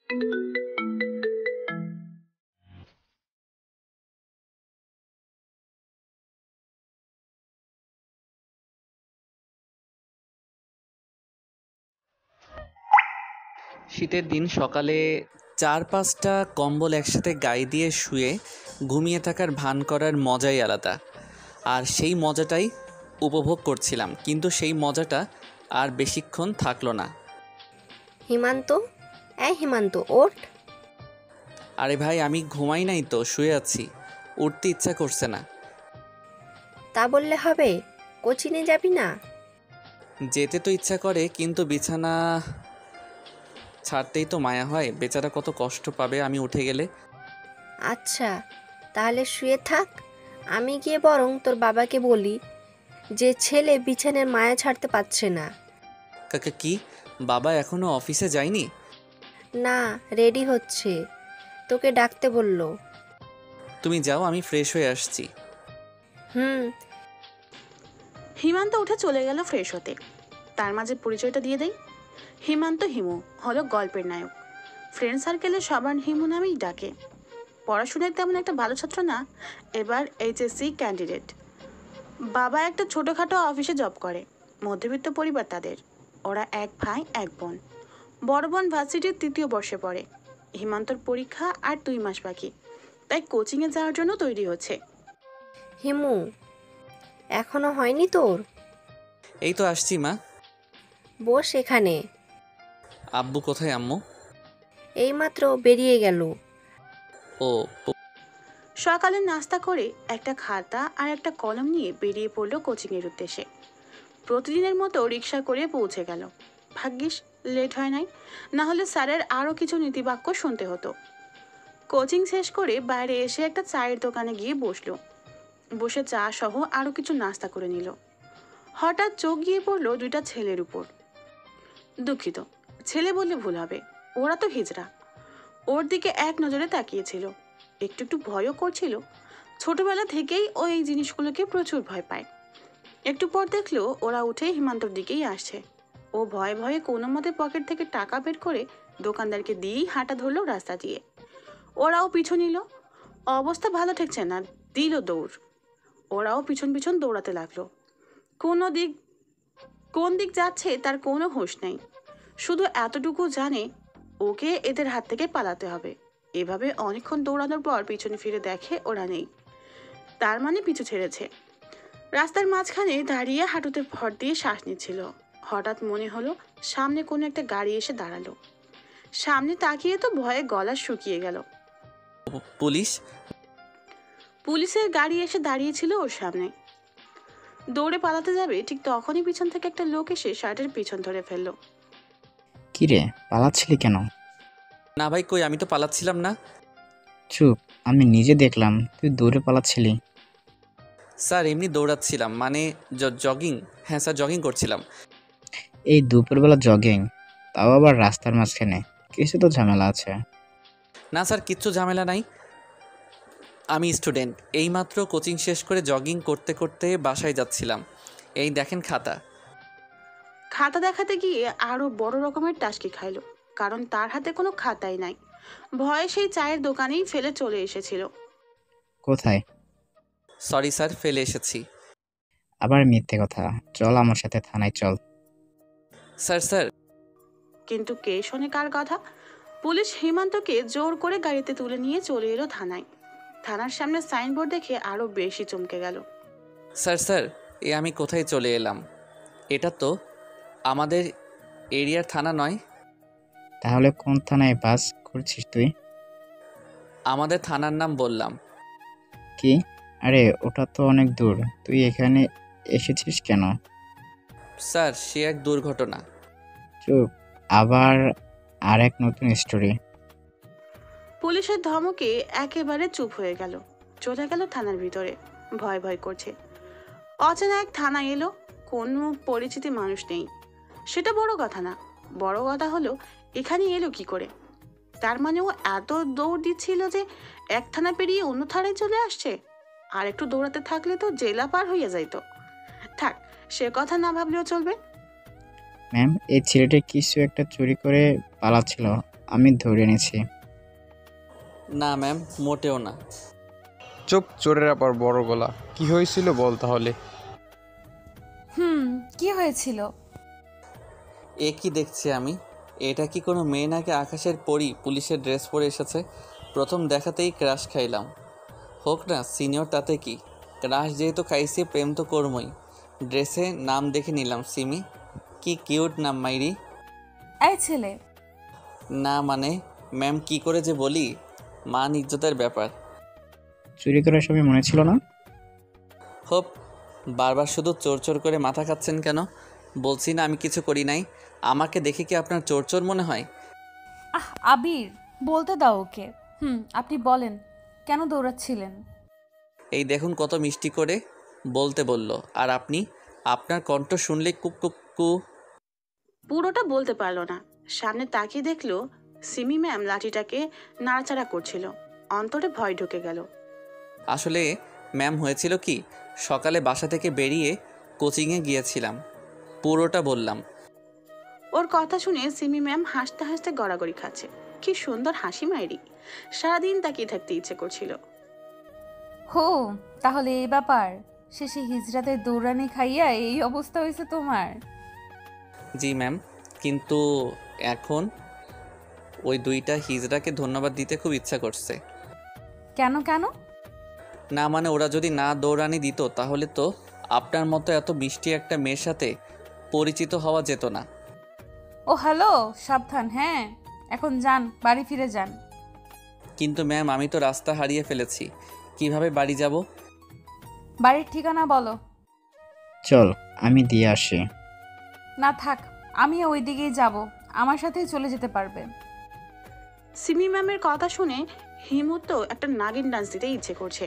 শীতের দিন সকালে 4-5টা কম্বল একসাথে গায়ে দিয়ে শুয়ে ঘুমিয়ে থাকার ভান করার মজাই আলাদা। আর সেই মজাটাই উপভোগ করছিলাম, কিন্তু সেই মজাটা আর বেশিক্ষণ থাকলো না। হিমান্ত, হিমান্ত ওঠ। আরে ভাই, আমি ঘুমাই নাই তো, শুয়ে আছি, উঠতে ইচ্ছা করছে না। তা বললে হবে? কোচিনে যাবি না? যেতে তো ইচ্ছা করে, কিন্তু বিছানা ছাড়তেই তো মায়া হয়। বেচারা কত কষ্ট পাবে আমি উঠে গেলে। আচ্ছা, তাহলে শুয়ে থাক। আমি গিয়ে বরং তোর বাবাকে বলি যে ছেলে বিছানার মায়া ছাড়তে পারছে না। কাকা কি, বাবা এখনো অফিসে যায়নি? না, রেডি হচ্ছে, তোকে ডাকতে বলল। তুমি যাও, আমি ফ্রেশ হয়ে আসছি। হুম। হিমান্ত উঠে চলে গেল ফ্রেশ হতে। তার মাঝে পরিচয়টা দিয়ে দেই। হিমান্ত হিমু হলো গল্পের নায়ক। ফ্রেন্ড সার্কেলে সবার হিমু নামেই ডাকে। পড়াশোনায় তেমন একটা ভালো ছাত্র না, এবার এইচএসসি ক্যান্ডিডেট। বাবা একটা ছোটোখাটো অফিসে জব করে। মধ্যবিত্ত পরিবার তাদের। ওরা এক ভাই এক বোন। বড় বোন ভার্সিটির 3য় বর্ষে পড়ে। হিমান্তর পরীক্ষা আর 2 মাস বাকি, তাই কোচিংয়ে যাওয়ার জন্য তৈরি হচ্ছে। হিমু, এখনো হয়নি তোর? এই তো আসছি মা। বস এখানে। আব্বু কোথায় আম্মু? এইমাত্র বেরিয়ে গেল। ও, সকালে নাস্তা করে একটা খাতা আর একটা কলম নিয়ে বেরিয়ে পড়ল কোচিংয়ের উদ্দেশ্যে। প্রতিদিনের মতো রিক্সা করে পৌঁছে গেল। ভাগ্যিস লেট হয় নাই, না হলে স্যারের আরও কিছু নীতিবাক্য শুনতে হতো। কোচিং শেষ করে বাইরে এসে একটা চায়ের দোকানে গিয়ে বসে চা সহ আরও কিছু নাস্তা করে নিল। হঠাৎ চোখ গিয়ে পড়লো 2টা ছেলের উপর। দুঃখিত, ছেলে বললে ভুল হবে, ওরা তো হিজড়া। ওর দিকে এক নজরে তাকিয়েছিল, একটু একটু ভয়ও করছিল। ছোটবেলা থেকেই ও এই জিনিসগুলোকে প্রচুর ভয় পায়। একটু পর দেখলো ওরা উঠে হিমান্তর দিকেই আসছে। ও ভয়ে ভয়ে কোনো মতে পকেট থেকে টাকা বের করে দোকানদারকে দিয়েই হাঁটা ধরলো রাস্তা দিয়ে। ওরাও পিছু নিল। অবস্থা ভালো ঠেকছে না, দিল দৌড়। ওরাও পিছন পিছন দৌড়াতে লাগলো। কোন দিক যাচ্ছে তার কোনো হুঁশ নেই। শুধু এতটুকু জানে ওকে এদের হাত থেকে পালাতে হবে। এভাবে অনেকক্ষণ দৌড়ানোর পর পিছনে ফিরে দেখে ওরা নেই। তার মানে পিছু ছেড়েছে। রাস্তার মাঝখানে দাঁড়িয়ে হাঁটুতে ভর দিয়ে শ্বাস নিচ্ছিল। হঠাৎ মনে হলো সামনে কোনো একটা গাড়ি এসে দাঁড়ালো। সামনে তাকিয়ে তো ভয়ে গলা শুকিয়ে গেল। পুলিশ? পুলিশের গাড়ি এসে দাঁড়িয়েছিল ওর সামনে। দৌড়ে পালাতে যাবে, ঠিক তখনই পিছন থেকে একটা লোক এসে শার্টের পিছন ধরে ফেললো। কিরে, পালাচ্ছিলি কেন? না ভাই, কই, আমি তো পালাচ্ছিলাম না। চুপ, আমি নিজে দেখলাম তুই দৌড়ে পালাচ্ছিলি। স্যার এমনি দৌড়াচ্ছিলাম, মানে জগিং। হ্যাঁ স্যার, জগিং করছিলাম। এই দুপুরবেলা জগিং, তাও আবার রাস্তার মাঝখানে? কিছু তো ঝামেলা আছে। না স্যার, কিচ্ছু ঝামেলা নাই। আমি স্টুডেন্ট, এইমাত্র কোচিং শেষ করে জগিং করতে করতে বাসায় যাচ্ছিলাম। এই দেখেন খাতা। খাতা দেখাতে গিয়ে আরো বড় রকমের টাসকি খাইলো, কারণ তার হাতে কোনো খাতাই নাই। ভয়ে সেই চায়ের দোকানেই ফেলে চলে এসেছিল। কোথায়? সরি স্যার, ফেলে এসেছি। আবার মিথ্যে কথা, চল আমার সাথে থানায় চল। স্যার স্যার কিন্তু কে শোনে কার কথা। পুলিশ হিমান্তকে জোর করে গাড়িতে তুলে নিয়ে চলে এলো থানায়। থানার সামনে সাইনবোর্ড দেখে আরো বেশি চমকে গেল। স্যার স্যার এ আমি কোথায় চলে এলাম? এটা তো আমাদের এরিয়ার থানা নয়। তাহলে কোন থানায় বাস করছিস তুই? আমাদের থানার নাম বললাম। কি? আরে ওটা তো অনেক দূর, তুই এখানে এসেছিস কেন? স্যার সে এক দুর্ঘটনা। চুপ, আবার আর এক নতুন স্টোরি। পুলিশের ধমকে একেবারে চুপ হয়ে গেল, চলে গেল থানার ভিতরে। ভয় ভয় করছে। অচেনা এক থানা এলো, কোনো পরিচিতি মানুষ নেই। সেটা বড় কথা না, বড় কথা হলো এখানে এলো কি করে। তার মানে ও এত দৌড় দিচ্ছিল যে এক থানা পেরিয়ে অন্য থানায় চলে আসছে। আর একটু দৌড়াতে থাকলে তো জেলা পার হইয়া যাইতো। থাক, সে কথা না ভাবলেও চলবে। ম্যাম, এই ছেলেটা কিছু একটা চুরি করে পালাচ্ছিল, আমি ধরে এনেছি। না ম্যাম, মোটেও না। চুপ, চোরের আবার বড় গলা। কি হয়েছিল বল তাহলে। কি হয়েছিল? এ কি দেখছি আমি? এটা কি কোনো মেয়ে নাকি আকাশের পরী পুলিশের ড্রেস পরে এসেছে? প্রথম দেখাতেই ক্রাশ খাইলাম। হোক না সিনিয়র, তাতে কি? ক্রাশ যেহেতু খাইছি, প্রেম তো করবই। ড্রেসে নাম দেখে নিলাম সিমি। কি কিউট নাম মাইরি। এই ছেলে, না মানে ম্যাম, কি করে যে বলি, মান ইজ্জতের ব্যাপার। চুরি করার সময় মনে ছিল না? হোপ, বারবার শুধু চোর চোর করে মাথা খাচ্ছেন কেন? বলছি না আমি কিছু করি নাই। আমাকে দেখে কি আপনার চোর চোর মনে হয়? আবির, বলতে দাও ওকে। আপনি বলেন, কেন দৌড়াচ্ছিলেন? এই দেখুন কত মিষ্টি করে বলতে বলল, আর আপনি? আপনার কণ্ঠ শুনলে কুক কুক কু। পুরোটা বলতে পারলো না। সামনে তাকিয়ে দেখলো সিমি ম্যাম লাঠিটাকে নাড়াচাড়া করছিল। অন্তরে ভয় ঢুকে গেল। আসলে ম্যাম, হয়েছিল কি, সকালে বাসা থেকে বেরিয়ে কোচিংয়ে গিয়েছিলাম। পুরোটা বললাম। ওর কথা শুনে সিমি ম্যাম হাসতে হাসতে গড়াগড়ি খাচ্ছে। কি সুন্দর হাসি মাইরি। সারাদিন তাকিয়ে থাকতে ইচ্ছে করছিল। হো, তাহলে এই ব্যাপার। শেষে হিজড়াদের দৌড়ানি খাইয়া এই অবস্থা হয়েছে তোমার? জি ম্যাম, কিন্তু এখন ওই দুইটা হিজড়াকে ধন্যবাদ দিতে খুব ইচ্ছা করছে। কেন কেন? না মানে ওরা যদি না দৌড়ানি দিত তাহলে তো আপনার মতো এত মিষ্টি একটা মেয়ের সাথে পরিচিত হওয়া যেত না। ও হ্যালো, সাবধান। হ্যাঁ, এখন যান, বাড়ি ফিরে যান। কিন্তু ম্যাম, আমি তো রাস্তা হারিয়ে ফেলেছি, কিভাবে বাড়ি যাব? বাড়ির ঠিকানা বলো। চল, আমি দিয়ে আসি। না থাক, আমি ওই দিকেই যাব, আমার সাথেই চলে যেতে পারবে। সিমি ম্যামের কথা শুনে হিমুর তো একটা নাগিন ডান্স দিতে ইচ্ছে করছে।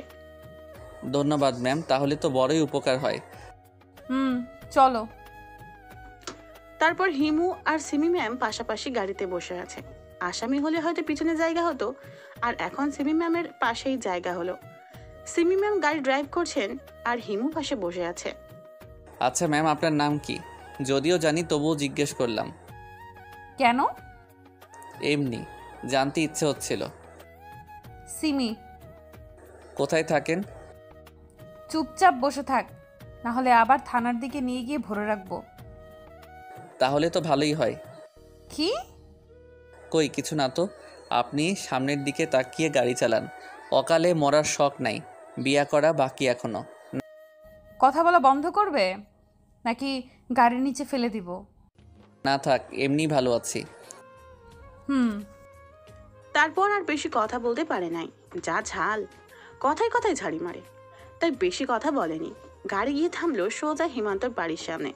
ধন্যবাদ ম্যাম, তাহলে তো বড়ই উপকার হয়। চলো। তারপর হিমু আর সিমি ম্যাম পাশাপাশি গাড়িতে বসে আছে। আসামি হলে হয়তো পিছনে জায়গা হতো, আর এখন সিমি ম্যামের পাশেই জায়গা হলো। সিমি ম্যাম গাড়ি ড্রাইভ করছেন আর হিমু পাশে বসে আছে। আচ্ছা ম্যাম, আপনার নাম কি? যদিও জানি তবুও জিজ্ঞেস করলাম। কেন? এমনি জানতে ইচ্ছে হচ্ছিল। সিমি। কোথায় থাকেন? চুপচাপ বসে থাক, না হলে আবার থানার দিকে নিয়ে গিয়ে ভরে রাখবো। তাহলে তো ভালোই হয়। কি? কই কিছু না তো। আপনি সামনের দিকে তাকিয়ে গাড়ি চালান। অকালে মরার শখ নাই, বিয়া করা বাকি এখনো। কথা বলা বন্ধ করবে নাকি গাড়ির নিচে ফেলে দিব? না থাক, এমনি ভালো আছি। তারপর আর বেশি কথা বলতে পারে নাই। যা ঝাল, কথায় কথায় ঝাড়ি মারে। তাই বেশি কথা বলেনি। গাড়ি গিয়ে থামলো সোজা হিমান্তর বাড়ির সামনে।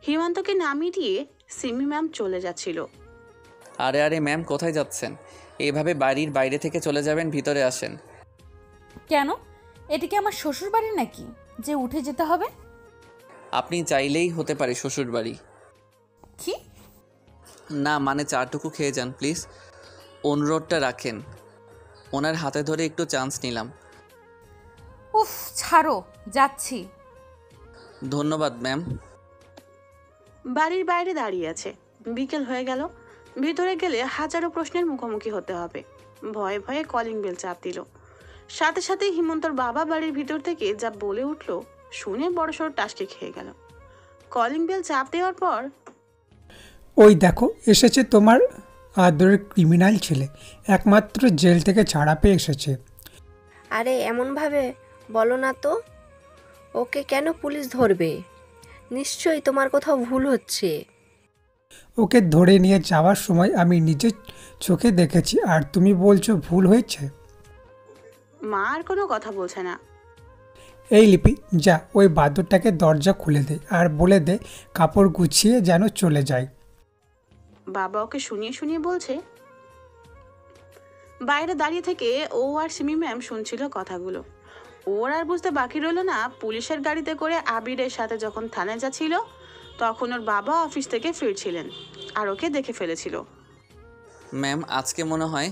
হিমান্তকে নামিয়ে দিয়ে সিমি ম্যাম চলে যাচ্ছিল। আরে আরে ম্যাম, কোথায় যাচ্ছেন? এভাবে বাড়ির বাইরে থেকে চলে যাবেন, ভিতরে আসেন। কেন? এটা কি আমার শ্বশুর বাড়ি নাকি যে উঠে যেতে হবে? আপনি চাইলেই হতে পারে শ্বশুর বাড়ি। কি? না মানে চাটুকু খেয়ে যান প্লিজ, অনুরোধটা রাখেন। ওনার হাতে ধরে একটু চান্স নিলাম। উফ, ছাড়ো, যাচ্ছি। ধন্যবাদ ম্যাম। বাড়ির বাইরে দাঁড়িয়ে আছে। বিকেল হয়ে গেল। ভিতরে গেলে হাজারো প্রশ্নের মুখোমুখি হতে হবে। ভয়ে ভয়ে কলিং বেল চাপ দিল। সাথে সাথেই হিমন্তর বাবা বাড়ির ভিতর থেকে যা বলে উঠল শুনে বড়সড় টাসকে খেয়ে গেল। কলিং বেল চাপ দেওয়ার পর, ওই দেখো এসেছে তোমার আদরের ক্রিমিনাল ছেলে, একমাত্র জেল থেকে ছাড়া পেয়ে এসেছে। আরে এমনভাবে বলো না তো, ওকে কেন পুলিশ ধরবে? নিশ্চয়ই তোমার কোথাও ভুল হচ্ছে। ওকে ধরে নিয়ে যাওয়ার সময় আমি নিজের চোখে দেখেছি, আর তুমি বলছো ভুল হয়েছে? মা আর কোনো কথা বলছে না। এই লিপি, যা ওই বাদরটাকে দরজা খুলে দে আর বলে দে কাপড় গুছিয়ে যেন চলে যায়। বাবা ওকে শুনিয়ে শুনিয়ে বলছে। বাইরে দাঁড়িয়ে থেকে ও আর সিমি ম্যাম শুনছিল কথাগুলো। ওর আর বুঝতে বাকি রইল না, পুলিশের গাড়িতে করে আবিরের সাথে যখন থানায় যাচ্ছিল তখন ওর বাবা অফিস থেকে ফিরছিলেন আর ওকে দেখে ফেলেছিল। ম্যাম, আজকে মনে হয়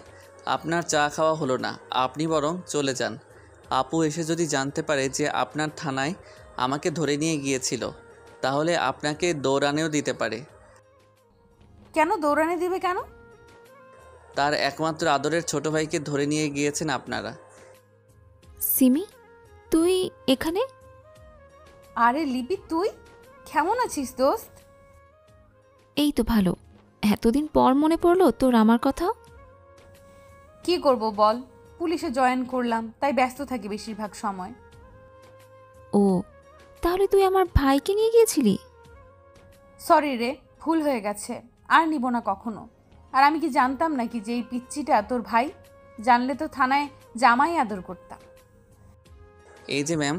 আপনার চা খাওয়া হলো না, আপনি বরং চলে যান। আপু এসে যদি জানতে পারে যে আপনার থানায় আমাকে ধরে নিয়ে গিয়েছিল, তাহলে আপনাকে দৌড়ানেও দিতে পারে। কেন দৌড়ানি দিবে কেন? তার একমাত্র আদরের ছোট ভাইকে ধরে নিয়ে গিয়েছেন আপনারা। সিমি, তুই এখানে? আরে লিপি, তুই কেমন আছিস দোস্ত? এই তো ভালো। এতদিন পর মনে পড়লো তোর আমার কথা। কি করব বল, পুলিশে জয়েন করলাম, তাই ব্যস্ত থাকি বেশিরভাগ সময়। ও, তাহলে তুই আমার ভাইকে নিয়ে গিয়েছিলি? সরি রে, ভুল হয়ে গেছে, আর নিব না কখনো। আর আমি কি জানতাম নাকি যে এই পিচ্চিটা তোর ভাই? জানলে তো থানায় জামাই আদর করতাম। এই যে ম্যাম,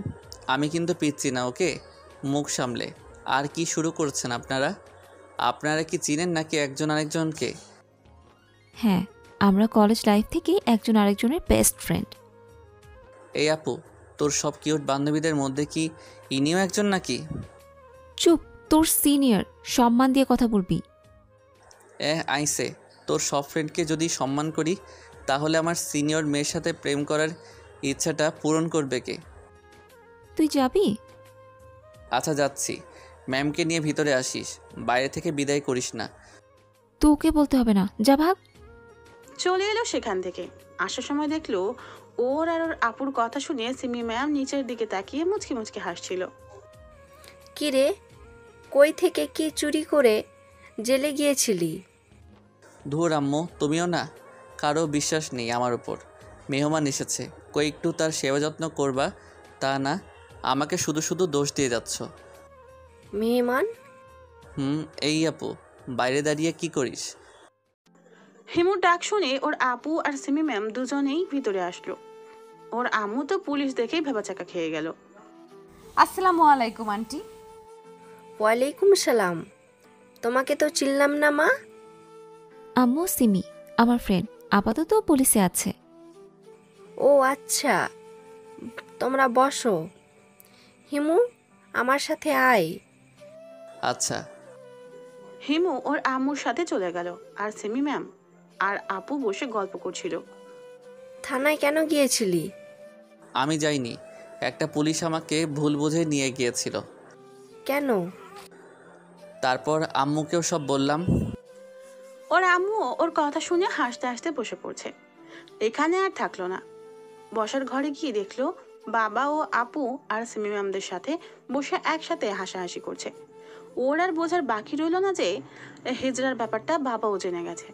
আমি কিন্তু পিচ্ছি না, ওকে? মুখ সামলে। আর কি শুরু করছেন আপনারা? আপনারা কি চিনেন নাকি একজন আরেকজনকে? হ্যাঁ, আমরা কলেজ লাইফ থেকে একজন আরেকজনের বেস্ট ফ্রেন্ড। এই আপু, তোর সব কিউট বান্ধবীদের মধ্যে কি ইনিও একজন নাকি? চুপ, তোর সিনিয়র, সম্মান দিয়ে কথা বলবি। আইসে, তোর সব ফ্রেন্ডকে যদি সম্মান করি তাহলে আমার সিনিয়র মেয়ের সাথে প্রেম করার ইচ্ছাটা পূরণ করবে কে? তুই যাবি? আচ্ছা যাচ্ছি। ম্যামকে নিয়ে ভিতরে আসিস, বাইরে থেকে বিদায় করিস না। তোকে বলতে হবে না, যা ভাগ। চলে এলো সেখান থেকে। আসার সময় দেখলো ওর আর ওর আপুর কথা শুনে সিমি ম্যাম নিচের দিকে তাকিয়ে মুচকি মুচকি হাসছিল। কি রে, কই থেকে কি চুরি করে জেলে গিয়েছিলি? ধুর আম্মু, তুমিও না? কারো বিশ্বাস নেই আমার উপর। মেহমান এসেছে, কই একটু তার সেবা যত্ন করবা, তা না আমাকে শুধু শুধু দোষ দিয়ে যাচ্ছ। মেহমান? এই আপু, বাইরে দাঁড়িয়ে কি করিস? হিমুর ডাক শুনে ওর আপু আর সিমি ম্যাম দুজনেই ভিতরে আসলো। ওর আম্মু তো পুলিশ দেখেই ভেবাচাকা খেয়ে গেল। আসসালামু আলাইকুম আন্টি। ওয়ালাইকুম সালাম। তোমাকে তো চিনলাম না মা। আম্মু সিমি, আমার ফ্রেন্ড, আপাতত পুলিশে আছে। ও আচ্ছা, তোমরা বসো। হিমু, আমার সাথে আয়। আচ্ছা। হিমু ওর আম্মুর সাথে চলে গেল, আর সিমি ম্যাম আর আপু বসে গল্প করছিল। থানায় কেন গিয়েছিলি? আমি যাইনি, একটা পুলিশ আমাকে ভুল বুঝে নিয়ে গিয়েছিল। কেন? তারপর আম্মুকেও সব বললাম। ওর আম্মু ওর কথা শুনে হাসতে হাসতে বসে পড়ছে। এখানে আর থাকলো না, বসার ঘরে গিয়ে দেখলো বাবা ও আপু আর সিমি ম্যামদের সাথে বসে একসাথে হাসাহাসি করছে। ওর আর বোঝার বাকি রইল না যে হিজড়ার ব্যাপারটা বাবাও জেনে গেছে।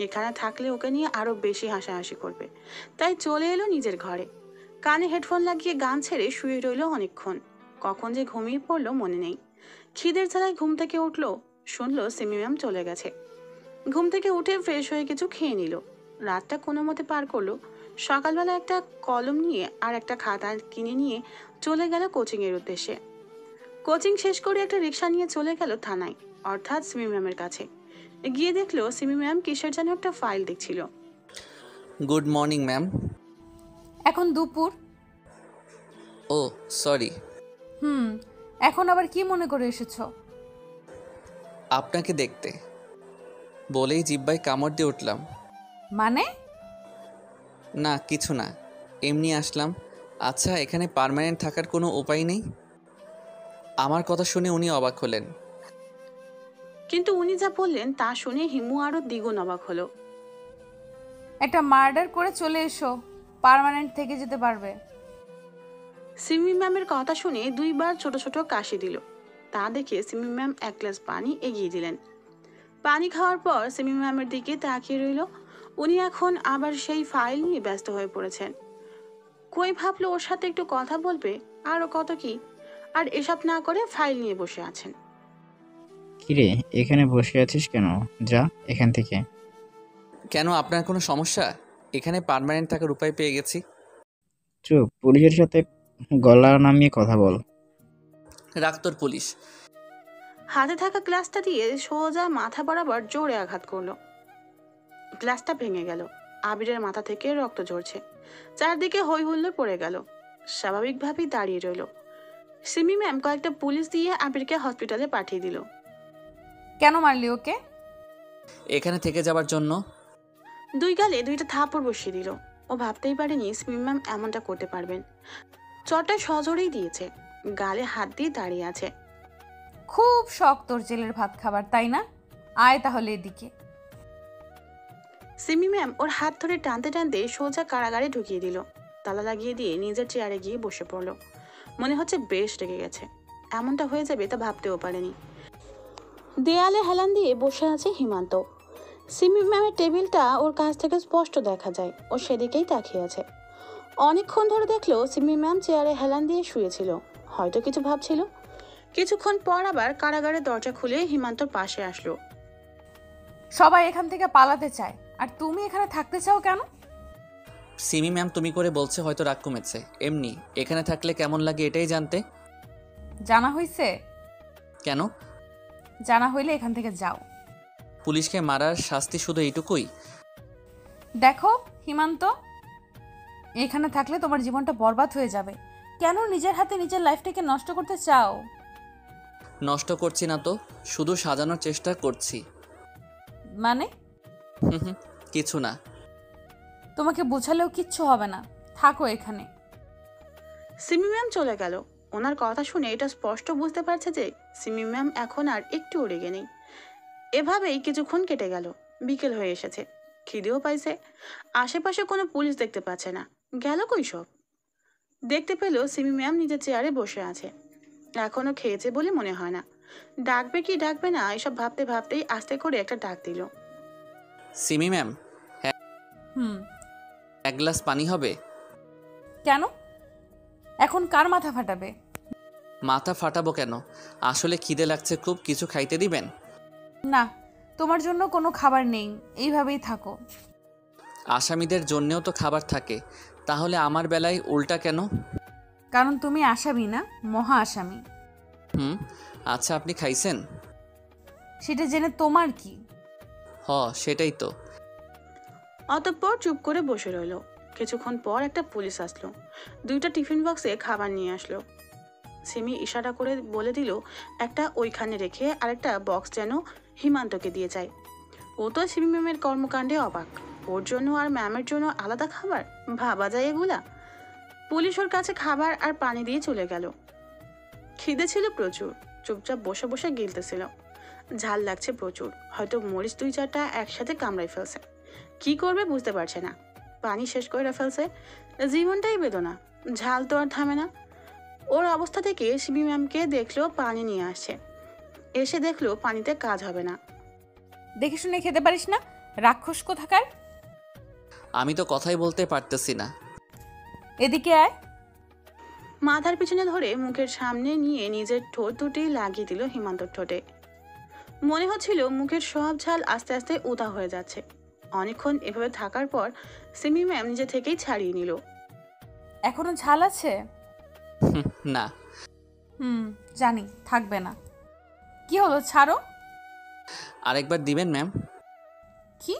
এখানে থাকলে ওকে নিয়ে আরো বেশি হাসাহাসি করবে, তাই চলে এলো নিজের ঘরে। কানে হেডফোন লাগিয়ে গান ছেড়ে শুয়ে রইল অনেকক্ষণ। কখন যে ঘুমিয়ে পড়লো মনে নেই। খিদের জ্বালায় ঘুম থেকে উঠলো, শুনলো সিমি ম্যাম চলে গেছে। ঘুম থেকে উঠে ফ্রেশ হয়ে কিছু খেয়ে নিল। রাতটা কোনো মতে পার করলো। সকালবেলা একটা কলম নিয়ে আর একটা খাতা কিনে নিয়ে চলে গেল কোচিং এর উদ্দেশ্যে। কোচিং শেষ করে একটা রিক্সা নিয়ে চলে গেল থানায়, অর্থাৎ সিমি ম্যামের কাছে। গিয়ে দেখলো সিমি ম্যাম কিসের যেন একটা ফাইল দেখছিল। Good morning ma'am. এখন দুপুর। ও সরি। এখন আবার কি মনে করে এসেছো? আপনাকে দেখতে বলেই জিব্বায় কামড় দিয়ে উঠলাম। মানে? না কিছু না, এমনি আসলাম। আচ্ছা, এখানে পার্মানেন্ট থাকার কোনো উপায় নেই? আমার কথা শুনে উনি অবাক হলেন। কিন্তু উনি যা বললেন তা শুনে হিমু আরো দ্বিগুণ অবাক হলো। একটা মার্ডার করে চলে এসো, পার্মানেন্ট থেকে যেতে পারবে। সিমি ম্যামের কথা শুনে দুইবার ছোট ছোট কাশি দিল। তা দেখে সিমি ম্যাম এক গ্লাস পানি এগিয়ে দিলেন। পানি খাওয়ার পর সিমি ম্যামের দিকে তাকিয়ে রইল। উনি এখন আবার সেই ফাইল নিয়ে ব্যস্ত হয়ে পড়েছেন। কই ভাবলো ওর সাথে একটু কথা বলবে, আরো কত কি, আর এসব না করে ফাইল নিয়ে বসে আছেন। কিরে, এখানে বসে আছিস কেন? যা এখান থেকে। কেন, আপনার কোনো সমস্যা? এখানে পার্মানেন্ট থাকার উপায় পেয়ে গেছি। চুপ, পুলিশের সাথে গলা নামিয়ে কথা বল। রাখ তোর পুলিশ। হাতে থাকা গ্লাসটা দিয়ে সোজা মাথা বরাবর জোরে আঘাত করলো। গ্লাসটা ভেঙে গেল। আবিরের মাথা থেকে রক্ত ঝরছে। চারদিকে হই হুল্লোড় পড়ে গেল। স্বাভাবিকভাবেই দাঁড়িয়ে রইল। সিমি ম্যাম কয়েকটা পুলিশ দিয়ে আবিরকে হসপিটালে পাঠিয়ে দিল। কেন মারলি ওকে? এখানে থেকে যাবার জন্য। দুই গালে দুইটা থাপড় বসিয়ে দিল। ও ভাবতেই পারেনি সিমি ম্যাম এমনটা করতে পারবেন। চটটা সজোরেই দিয়েছে। গালে হাত দিয়ে দাঁড়িয়ে আছে। খুব শখ তোর জেলের ভাত খাবার, তাই না? আয় তাহলে এদিকে। সিমি ম্যাম ওর হাত ধরে টানতে টানতে সোজা কারাগারে ঢুকিয়ে দিল। তালা লাগিয়ে দিয়ে নিজের চেয়ারে গিয়ে বসে পড়ল। মনে হচ্ছে বেশ রেগে গেছে, এমনটা হয়ে যাবে তা ভাবতেও পারেনি। দেয়ালে হেলান দিয়ে বসে আছে হিমান্ত। সিমি ম্যামের টেবিলটা ওর কাছ থেকে স্পষ্ট দেখা যায়, ও সেদিকেই তাকিয়ে আছে। অনেকক্ষণ ধরে দেখলো সিমি ম্যাম চেয়ারে হেলান দিয়ে শুয়েছিল, হয়তো কিছু ভাবছিল। কিছুক্ষণ পর আবার কারাগারের দরজা খুলে হিমান্তর পাশে আসলো। সবাই এখান থেকে পালাতে চায়, আর তুমি এখানে থাকতে চাও কেন? সিমি ম্যাম তুমি করে বলছে, হয়তো রাগ কমেছে। এমনি এখানে থাকলে কেমন লাগে এটাই জানতে। জানা হয়েছে? কেন? জানা হইলে এখান থেকে যাও। পুলিশকে মারার শাস্তি শুধু এইটুকুই? দেখো হিমান্ত, এখানে থাকলে তোমার জীবনটা বরবাদ হয়ে যাবে। কেন নিজের হাতে নিজের লাইফটাকে নষ্ট করতে চাও? নষ্ট করছি না তো, শুধু সাজানোর চেষ্টা করছি। মানে? হুম, কিছু না। তোমাকে বোঝালেও কিচ্ছু হবে না, থাকো এখানে। সিমি ম্যাম চলে গেল। ওনার কথা শুনে এটা স্পষ্ট বুঝতে পারছে যে সিমি ম্যাম এখন আর একটু রেগে নেই। এভাবেই কিছুক্ষণ কেটে গেল। বিকেল হয়ে এসেছে, খিদেও পাইছে। আশেপাশে কোনো পুলিশ দেখতে পাচ্ছে না, গেল কই সব। দেখতে পেল সিমি ম্যাম নিজের চেয়ারে বসে আছে। এখনো খেয়েছে বলে মনে হয় না। ডাকবে কি ডাকবে না এসব ভাবতে ভাবতেই আস্তে করে একটা ডাক দিল। সিমি ম্যাম, হুম। এক গ্লাস পানি হবে? কেন? এখন কার মাথা ফাটাবে? মাথা ফাটাবো কেন, আসলে খিদে লাগছে খুব, কিছু খাইতে দিবেন? না, তোমার জন্য কোনো খাবার নেই, এইভাবেই থাকো। আসামিদের জন্যেও তো খাবার থাকে, তাহলে আমার বেলায় উল্টা কেন? কারণ তুমি আসামি না, মহা আসামি। আচ্ছা, আপনি খাইছেন? সেটা জেনে তোমার কি? সেটাই তো। অতঃপর চুপ করে বসে রইল। কিছুক্ষণ পর একটা পুলিশ আসলো, 2টা টিফিন বক্সে খাবার নিয়ে আসলো। সিমি ইশারা করে বলে দিল একটা ওইখানে রেখে আরেকটা বক্স যেন হিমান্তকে দিয়ে যায়। ও তো সিমি ম্যামের কর্মকাণ্ডে অবাক। ওর জন্য আর ম্যামের জন্য আলাদা খাবার, ভাবা যায় এগুলা? পুলিশ ওর কাছে খাবার আর পানি দিয়ে চলে গেল। খিদে ছিল প্রচুর, চুপচাপ বসে বসে গিলতেছিল। ঝাল লাগছে প্রচুর, হয়তো মরিচ 2-4টা একসাথে কামড়াই ফেলছে। কি করবে বুঝতে পারছে না। পানি শেষ করে ফেলছে, জীবনটাই বেদনা, ঝাল তো আর থামে না। ওর অবস্থা থেকে সিমি ম্যামকে দেখলো পানি নিয়ে আসছে, এসে দেখলো পানিতে কাজ হবে না। দেখে শুনে খেতে পারিস না, রাক্ষস কোথাকার। আমি তো কথাই বলতে পারতেছি না। এদিকে আয়। মাথার পিছনে ধরে মুখের সামনে নিয়ে নিজের ঠোঁট দুটি লাগিয়ে দিল হিমান্তর ঠোঁটে। মনে হচ্ছিল মুখের সব ঝাল আস্তে আস্তে উদা হয়ে যাচ্ছে। অনেকক্ষণ এভাবে থাকার পর সিমি ম্যাম নিজে থেকেই ছাড়িয়ে নিল। এখনো ঝাল আছে? না। জানি থাকবে না। কি হলো, ছাড়ো। আরেকবার দিবেন ম্যাম? কি?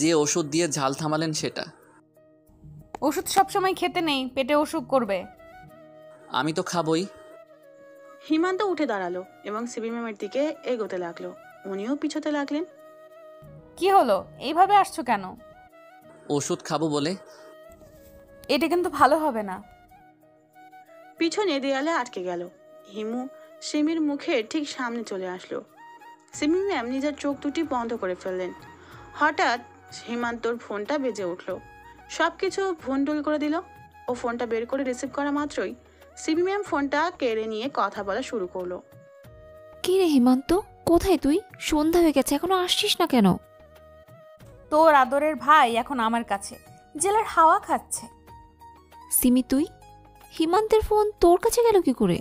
যে ওষুধ দিয়ে ঝাল থামালেন সেটা। ওষুধ সবসময় খেতে নেই, পেটে অসুখ করবে। আমি তো খাবই। হিমান্ত উঠে দাঁড়ালো এবং সিমি ম্যামের দিকে এগোতে লাগলো। উনিও পিছোতে লাগলেন। কি হলো, এইভাবে আসছো কেন? ওষুধ খাবো বলে। এটা কিন্তু ভালো হবে না। পিছনে দেয়ালে আটকে গেল। হিমু সিমির মুখের ঠিক সামনে চলে আসলো। সিমি ম্যাম নিজের চোখ দুটি বন্ধ করে ফেললেন। হঠাৎ হিমান্তর ফোনটা বেজে উঠল। সবকিছু ভুন্ডুল করে দিল। ও ফোনটা বের করে রিসিভ করা মাত্রই সিমি ম্যাম ফোনটা কেড়ে নিয়ে কথা বলা শুরু করলো। কি রে হিমান্ত, কোথায় তুই? সন্ধ্যা হয়ে গেছে, এখনো আসছিস না কেন? তোর আদরের ভাই এখন আমার কাছে জেলার হাওয়া খাচ্ছে। সিমি, তুই? হিমান্তের ফোন তোর কাছে গেল কি করে?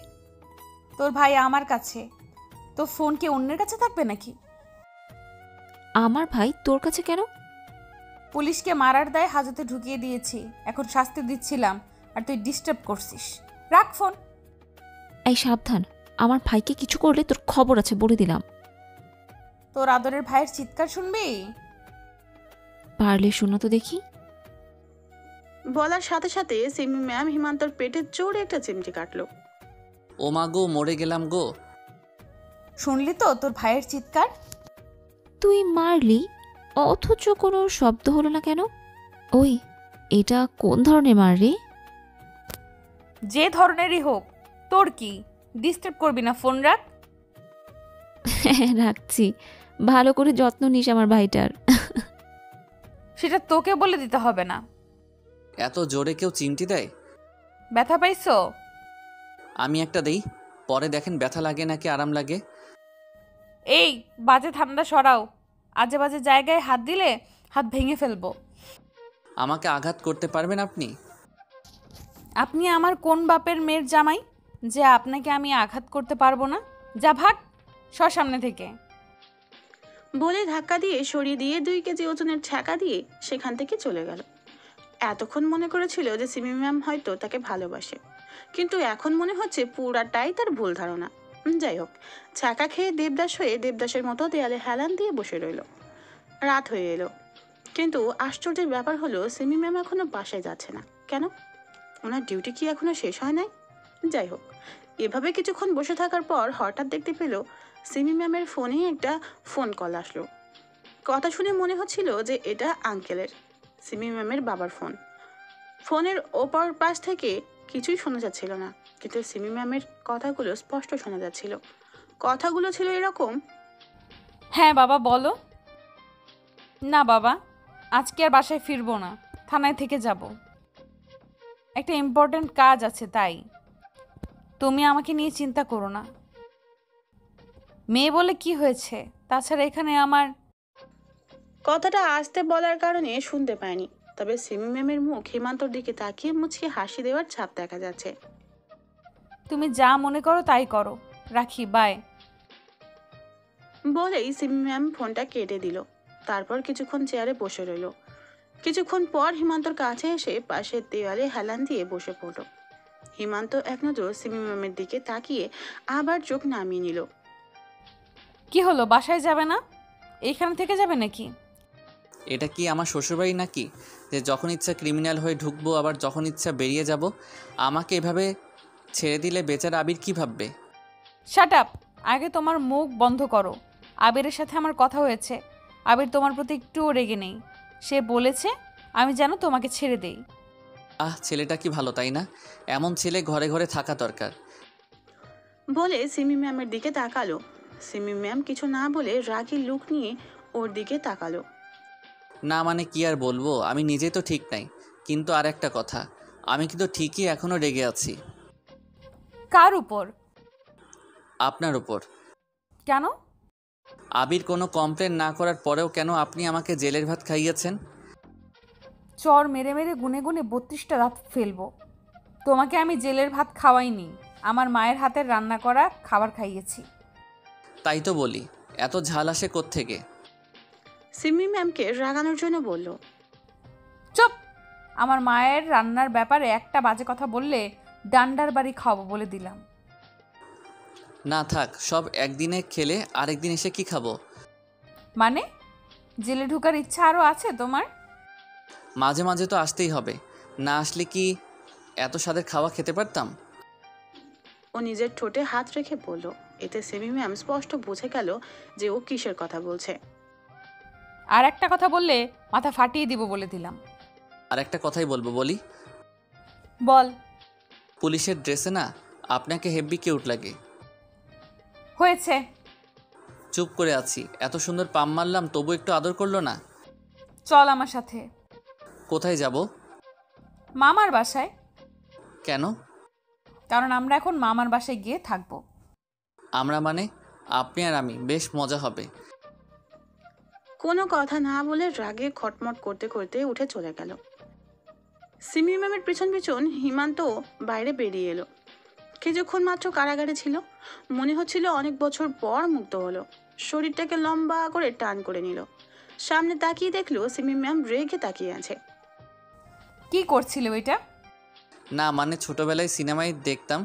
তোর ভাই আমার কাছে, তো ফোন কি অন্যের কাছে থাকবে নাকি? আমার ভাই তোর কাছে কেন? পুলিশকে মারার দায়ে হাজতে ঢুকিয়ে দিয়েছি, এখন শাস্তি দিচ্ছিলাম আর তুই ডিস্টার্ব করছিস। রাখ ফোন। এই সাবধান, আমার ভাইকে কিছু করলে তোর খবর আছে বলে দিলাম। তোর আদরের ভাইয়ের চিৎকার শুনবি? পারলে শোনা তো দেখি। বলার সাথে সাথে সিমি ম্যাম হিমান্তর পেটে জোরে একটা চিমটি কাটলো। ও মা গো, মরে গেলাম গো। শুনলি তো তোর ভাইয়ের চিৎকার? তুই মারলি অথচ কোনো শব্দ হলো না কেন? ওই, এটা কোন ধরনের মার রে? যে ধরনেরই হোক, তোর কি? ডিস্টার্ব করবি না, ফোন রাখ। রাখছি, ভালো করে যত্ন নিস আমার ভাইটার। সেটা তোকে বলে দিতে হবে না। এত জোরে কেউ চিমটি দেয়? ব্যথা পাইছো? আমি একটা দেই, পরে দেখেন ব্যথা লাগে নাকি আরাম লাগে। এই বাজে ঠান্ডা সরাও, আজে বাজে জায়গায় হাত দিলে হাত ভেঙে ফেলবো। আমাকে আঘাত করতে পারবেন আপনি? আপনি আমার কোন বাপের মেয়ের জামাই যে আপনাকে আমি আঘাত করতে পারবো না? যা ভাগ সর সামনে থেকে। বলে ধাক্কা দিয়ে সরিয়ে দিয়ে 2 কেজি ওজনের ঠেকা দিয়ে সেখান থেকে চলে গেল। এতক্ষণ মনে করেছিল যে সিমি ম্যাম হয়তো তাকে ভালোবাসে, কিন্তু এখন মনে হচ্ছে পুরাটাই তার ভুল ধারণা। যাই হোক, ছ্যাঁকা খেয়ে দেবদাস হয়ে দেবদাসের মতো দেয়ালে হেলান দিয়ে বসে রইল। রাত হয়ে এলো, কিন্তু আশ্চর্যের ব্যাপার হলো সিমি ম্যাম এখনো বাসায় যাচ্ছে না। কেন? ওনার ডিউটি কি এখনো শেষ হয় নাই? যাই হোক, এভাবে কিছুক্ষণ বসে থাকার পর হঠাৎ দেখতে পেল সিমি ম্যামের ফোনে একটা ফোন কল আসলো। কথা শুনে মনে হচ্ছিল যে এটা আঙ্কেলের, সিমি ম্যামের বাবার ফোন। ফোনের ওপর পাশ থেকে কিছুই শোনা যাচ্ছিল না, কিন্তু সিমি ম্যামের কথাগুলো স্পষ্ট শোনা যাচ্ছিল। কথাগুলো ছিল এরকম: হ্যাঁ বাবা বলো। না বাবা, আজকে আর বাসায় ফিরবো না, থানায় থেকে যাব, একটা ইম্পর্ট্যান্ট কাজ আছে তাই। তুমি আমাকে নিয়ে চিন্তা করো না। মেয়ে বলে কি হয়েছে, তাছাড়া এখানে আমার। কথাটা আস্তে বলার কারণে শুনতে পায়নি, তবে সিমি ম্যামের মুখ হিমান্তর দিকে তাকিয়ে মুচকে হাসি দেওয়ার ছাপ দেখা যাচ্ছে। তুমি যা মনে করো তাই করো, রাখি, বাই। বলেই সিমি ম্যাম ফোনটা কেটে দিল। তারপর কিছুক্ষণ চেয়ারে বসে রইল। কিছুক্ষণ পর হিমান্তর কাছে এসে পাশের দেওয়ালে হেলান দিয়ে বসে পড়ল। হিমান্ত এক নজর সিমি ম্যামের দিকে তাকিয়ে আবার চোখ নামিয়ে নিল। কি হলো, বাসায় যাবে না? এইখানে থেকে যাবে নাকি? এটা কি আমার শ্বশুরবাড়ি নাকি যে যখন ইচ্ছা ক্রিমিনাল হয়ে ঢুকবো আবার যখন ইচ্ছা বেরিয়ে যাব? আমাকে এভাবে ছেড়ে দিলে বেচারা আবির কি ভাববে? শাট আপ, আগে তোমার মুখ বন্ধ করো। আবিরের সাথে আমার কথা হয়েছে, আবির তোমার প্রতি একটুও রেগে নেই। সে বলেছে আমি যেন তোমাকে ছেড়ে দেই। ছেলেটা কি ভালো তাই না? এমন ছেলে ঘরে ঘরে থাকা দরকার। বলে সিমি ম্যামের দিকে তাকালো। সিমি ম্যাম কিছু না বলে রাগী লুক নিয়ে ওর দিকে তাকালো। না মানে কি আর বলবো, আমি নিজে তো ঠিক নাই, কিন্তু আর একটা কথা, আমি কিন্তু ঠিকই এখনো রেগে আছি। কার উপর? আপনার উপর। কেন? আবির কোনো কমপ্লেন না করার পরেও কেন আপনি আমাকে জেলের ভাত খাইয়েছেন? চর মেরে মেরে গুনে গুনে 32টা দাঁত ফেলবো। তোমাকে আমি জেলের ভাত খাওয়াইনি, আমার মায়ের হাতের রান্না করা খাবার খাইয়েছি। তাই তো বলি, এত ঝাল আসে কোত্থেকে? সিমি ম্যামকে রাগানোর জন্য বলল। চুপ! আমার মায়ের রান্নার ব্যাপারে একটা বাজে কথা বললে ডান্ডার বাড়ি খাওয়াবো বলে দিলাম। না থাক, সব একদিনে খেলে আরেকদিন এসে কি খাবো? মানে জেলে ঢোকার ইচ্ছা আরও আছে তোমার? মাঝে মাঝে তো আসতেই হবে, না আসলে কি এত স্বাদের খাওয়া খেতে পারতাম? ও নিজের ঠোঁটে হাত রেখে বলল। এতে সিমি ম্যাম স্পষ্ট বুঝে গেল যে ও কিসের কথা বলছে। আর একটা কথা বললে মাথা ফাটিয়ে দিব বলে দিলাম। আর একটা কথাই বলবো, বলি? বল। পুলিশের ড্রেসে না আপনাকে হেব্বি কিউট লাগে। হয়েছে। চুপ করে আছি, এত সুন্দর পাম মারলাম তবু একটু আদর করলো না। চল আমার সাথে। কোথায় যাব? মামার বাসায়। কেন? কারণ আমরা এখন মামার বাসায় গিয়ে থাকবো। আমরা মানে? আপনি আর আমি? বেশ মজা হবে। কোনো কথা না বলে রাগে খটমট করতে করতে উঠে চলে গেল। সিমি ম্যামের পিছন পিছন হিমান্ত বাইরে বেরিয়ে এলো। কিছুক্ষণ মাত্র কারাগারে ছিল, মনে হচ্ছিল অনেক বছর পর মুক্ত হলো। শরীরটাকে লম্বা করে টান করে নিল। সামনে তাকিয়ে দেখলো সিমি ম্যাম রেগে তাকিয়ে আছে। কি করছিল এটা? না মানে ছোটবেলায় সিনেমায় দেখতাম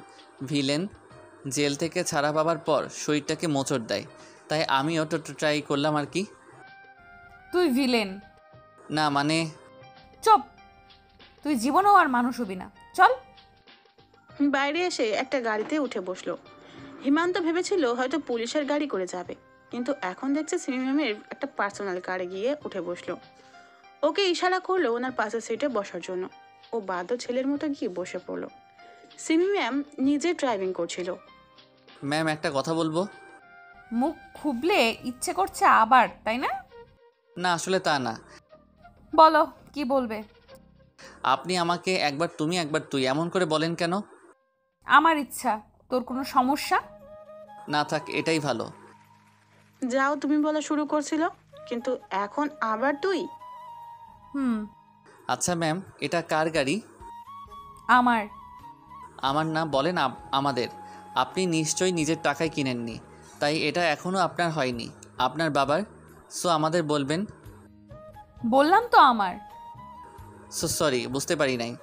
ভিলেন জেল থেকে ছাড়া পাবার পর শরীরটাকে মোচড় দেয়, তাই আমিও তো ট্রাই করলাম আর কি। তুই ভিলেন? না মানে। চুপ! তুই জীবনেও আর মানুষ হবি না, চল। বাইরে এসে একটা গাড়িতে উঠে বসলো। হিমান্ত ভেবেছিল হয়তো পুলিশের গাড়ি করে যাবে, কিন্তু এখন দেখছে সিমি ম্যামের একটা পার্সোনাল কারে গিয়ে উঠে বসলো। ওকে ইশারা করলো ওনার পাশের সিটে বসার জন্য। ও বাধ্য ছেলের মতো গিয়ে বসে পড়লো। সিমি ম্যাম নিজে ড্রাইভিং করছিল। ম্যাম একটা কথা বলবো? মুখ খুবলে ইচ্ছে করছে আবার, তাই না? না আসলে তা না। বলো কি বলবে। আপনি আমাকে একবার তুমি একবার তুই এমন করে বলেন কেন? আমার ইচ্ছা। তোর কোনো সমস্যা? না থাক, এটাই ভালো। যাও, তুমি বলা শুরু করছিল, কিন্তু এখন আবার তুই। হুম। আচ্ছা ম্যাম, এটা কার গাড়ি? আমার। আমার না, বলেন আমাদের। আপনি নিশ্চয়ই নিজের টাকায় কিনেননি, তাই এটা এখনও আপনার হয়নি, আপনার বাবার। সো আমাদের বলবেন। বললাম তো আমার। সো সরি, বুঝতে পারি নাই।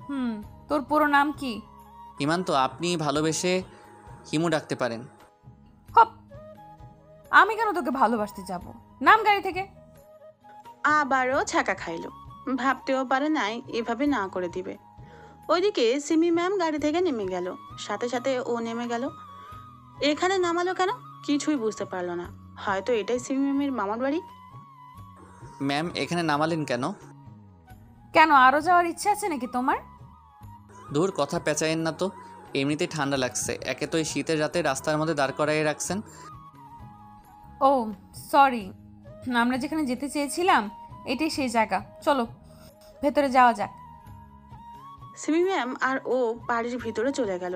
হুম। তোর পুরো নাম কি? হিমান্ত, আপনি ভালোবেসে হিমু ডাকতে পারেন। হপ। আমি কেন তোকে ভালোবাসতে যাব? নাম গাড়ি থেকে। আবারও ছ্যাঁকা খাইল। ভাবতেও পারে নাই এভাবে না করে দিবে। ওইদিকে সিমি ম্যাম গাড়ি থেকে নেমে গেল, সাথে সাথে ও নেমে গেল। এখানে নামালো কেন কিছুই বুঝতে পারলো না। হয়তো এটাই সিমি ম্যামের মামার বাড়ি। ম্যাম, এখানে নামালেন কেন? কেন, আরো যাওয়ার ইচ্ছা আছে নাকি তোমার? দূর, কথা পেঁচায়েন না তো। এমনিতেই ঠান্ডা লাগছে, একে তো এই শীতের রাতে রাস্তার মধ্যে দাঁড় করাইয়ে রাখছেন। ও সরি, আমরা যেখানে যেতে চেয়েছিলাম এটাই সেই জায়গা। চলো ভেতরে যাওয়া যাক। সিমি ম্যাম আর ও বাড়ির ভিতরে চলে গেল।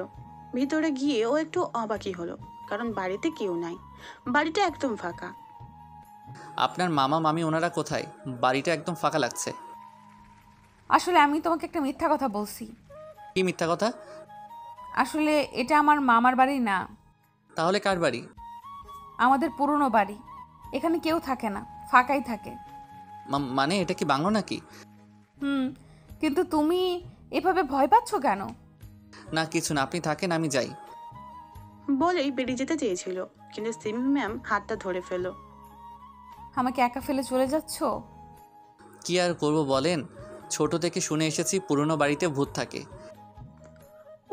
ভিতরে গিয়ে ও একটু অবাকই হলো, কারণ বাড়িতে কেউ নাই, বাড়িটা একদম ফাঁকা। আপনার মামা মামি ওনারা কোথায়? বাড়িটা একদম ফাঁকা লাগছে। আসলে আমি তোমাকে একটা মিথ্যা কথা বলছি। কি মিথ্যা কথা? আসলে এটা আমার মামার বাড়ি না, তাহলে কার বাড়ি? আমাদের পুরনো বাড়ি। এখানে কেউ থাকে না, ফাঁকাই থাকে। মানে এটা কি বাংলো নাকি? হুম। কিন্তু তুমি এভাবে ভয় পাচ্ছ কেন? না কিছু না, আপনি থাকেন, আমি যাই। বলেই বেরিয়ে যেতে চেয়েছিল, কিন্তু সিমি ম্যাম হাতটা ধরে ফেলল। আমাকে একা ফেলে চলে যাচ্ছ? কি আর করব বলেন, ছোট থেকে শুনে এসেছি পুরনো বাড়িতে ভূত থাকে।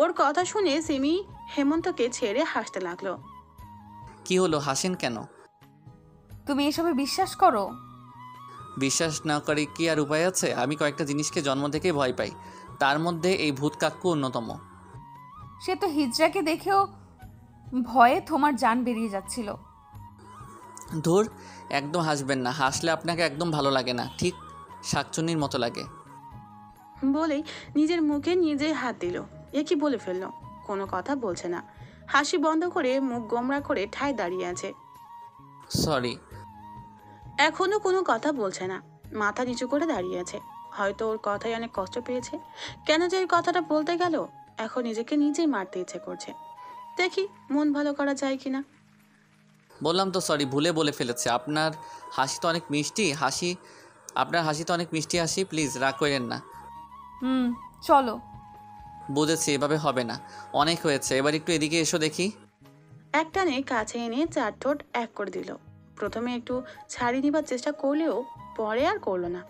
ওর কথা শুনে সিমি হেমন্তকে ছেড়ে হাসতে লাগলো। কি হলো, হাসেন কেন? তুমি এসবে বিশ্বাস করো? বিশ্বাস না করে কি আর উপায় আছে? আমি কয়েকটা জিনিসকে জন্ম থেকেই ভয় পাই, তার মধ্যে এই ভূত কাক্কু অন্যতম। সে তো হিজড়াকে দেখেও ভয়ে তোমার জান বেরিয়ে যাচ্ছিল। ধুর, একদম হাসবেন না, হাসলে আপনাকে একদম ভালো লাগে না, ঠিক শাকচুন্নির মতো লাগে। বলেই নিজের মুখে নিজেই হাত দিল। এ কি বলে ফেললো, কোনো কথা বলছে না, হাসি বন্ধ করে মুখ গোমরা করে ঠায় দাঁড়িয়ে আছে। সরি। এখনো কোনো কথা বলছে না, মাথা নিচু করে দাঁড়িয়ে আছে। হয়তো ওর কথায় অনেক কষ্ট পেয়েছে। কেন যে এই কথাটা বলতে গেল, এখন নিজেকে নিজেই মারতে ইচ্ছে করছে। দেখি মন ভালো করা যায় কিনা। বললাম তো সরি, ভুলে বলে ফেলেছে। আপনার হাসি তো অনেক মিষ্টি হাসি, আপনার হাসি তো অনেক মিষ্টি হাসি, প্লিজ রাগ করেন না। হুম, চলো। বুঝেছি, এভাবে হবে না, অনেক হয়েছে, এবার একটু এদিকে এসো দেখি। একটানে কাছে এনে চার ঠোঁট এক করে দিল। প্রথমে একটু ছাড়িয়ে নিবার চেষ্টা করলেও পরে আর করলো না।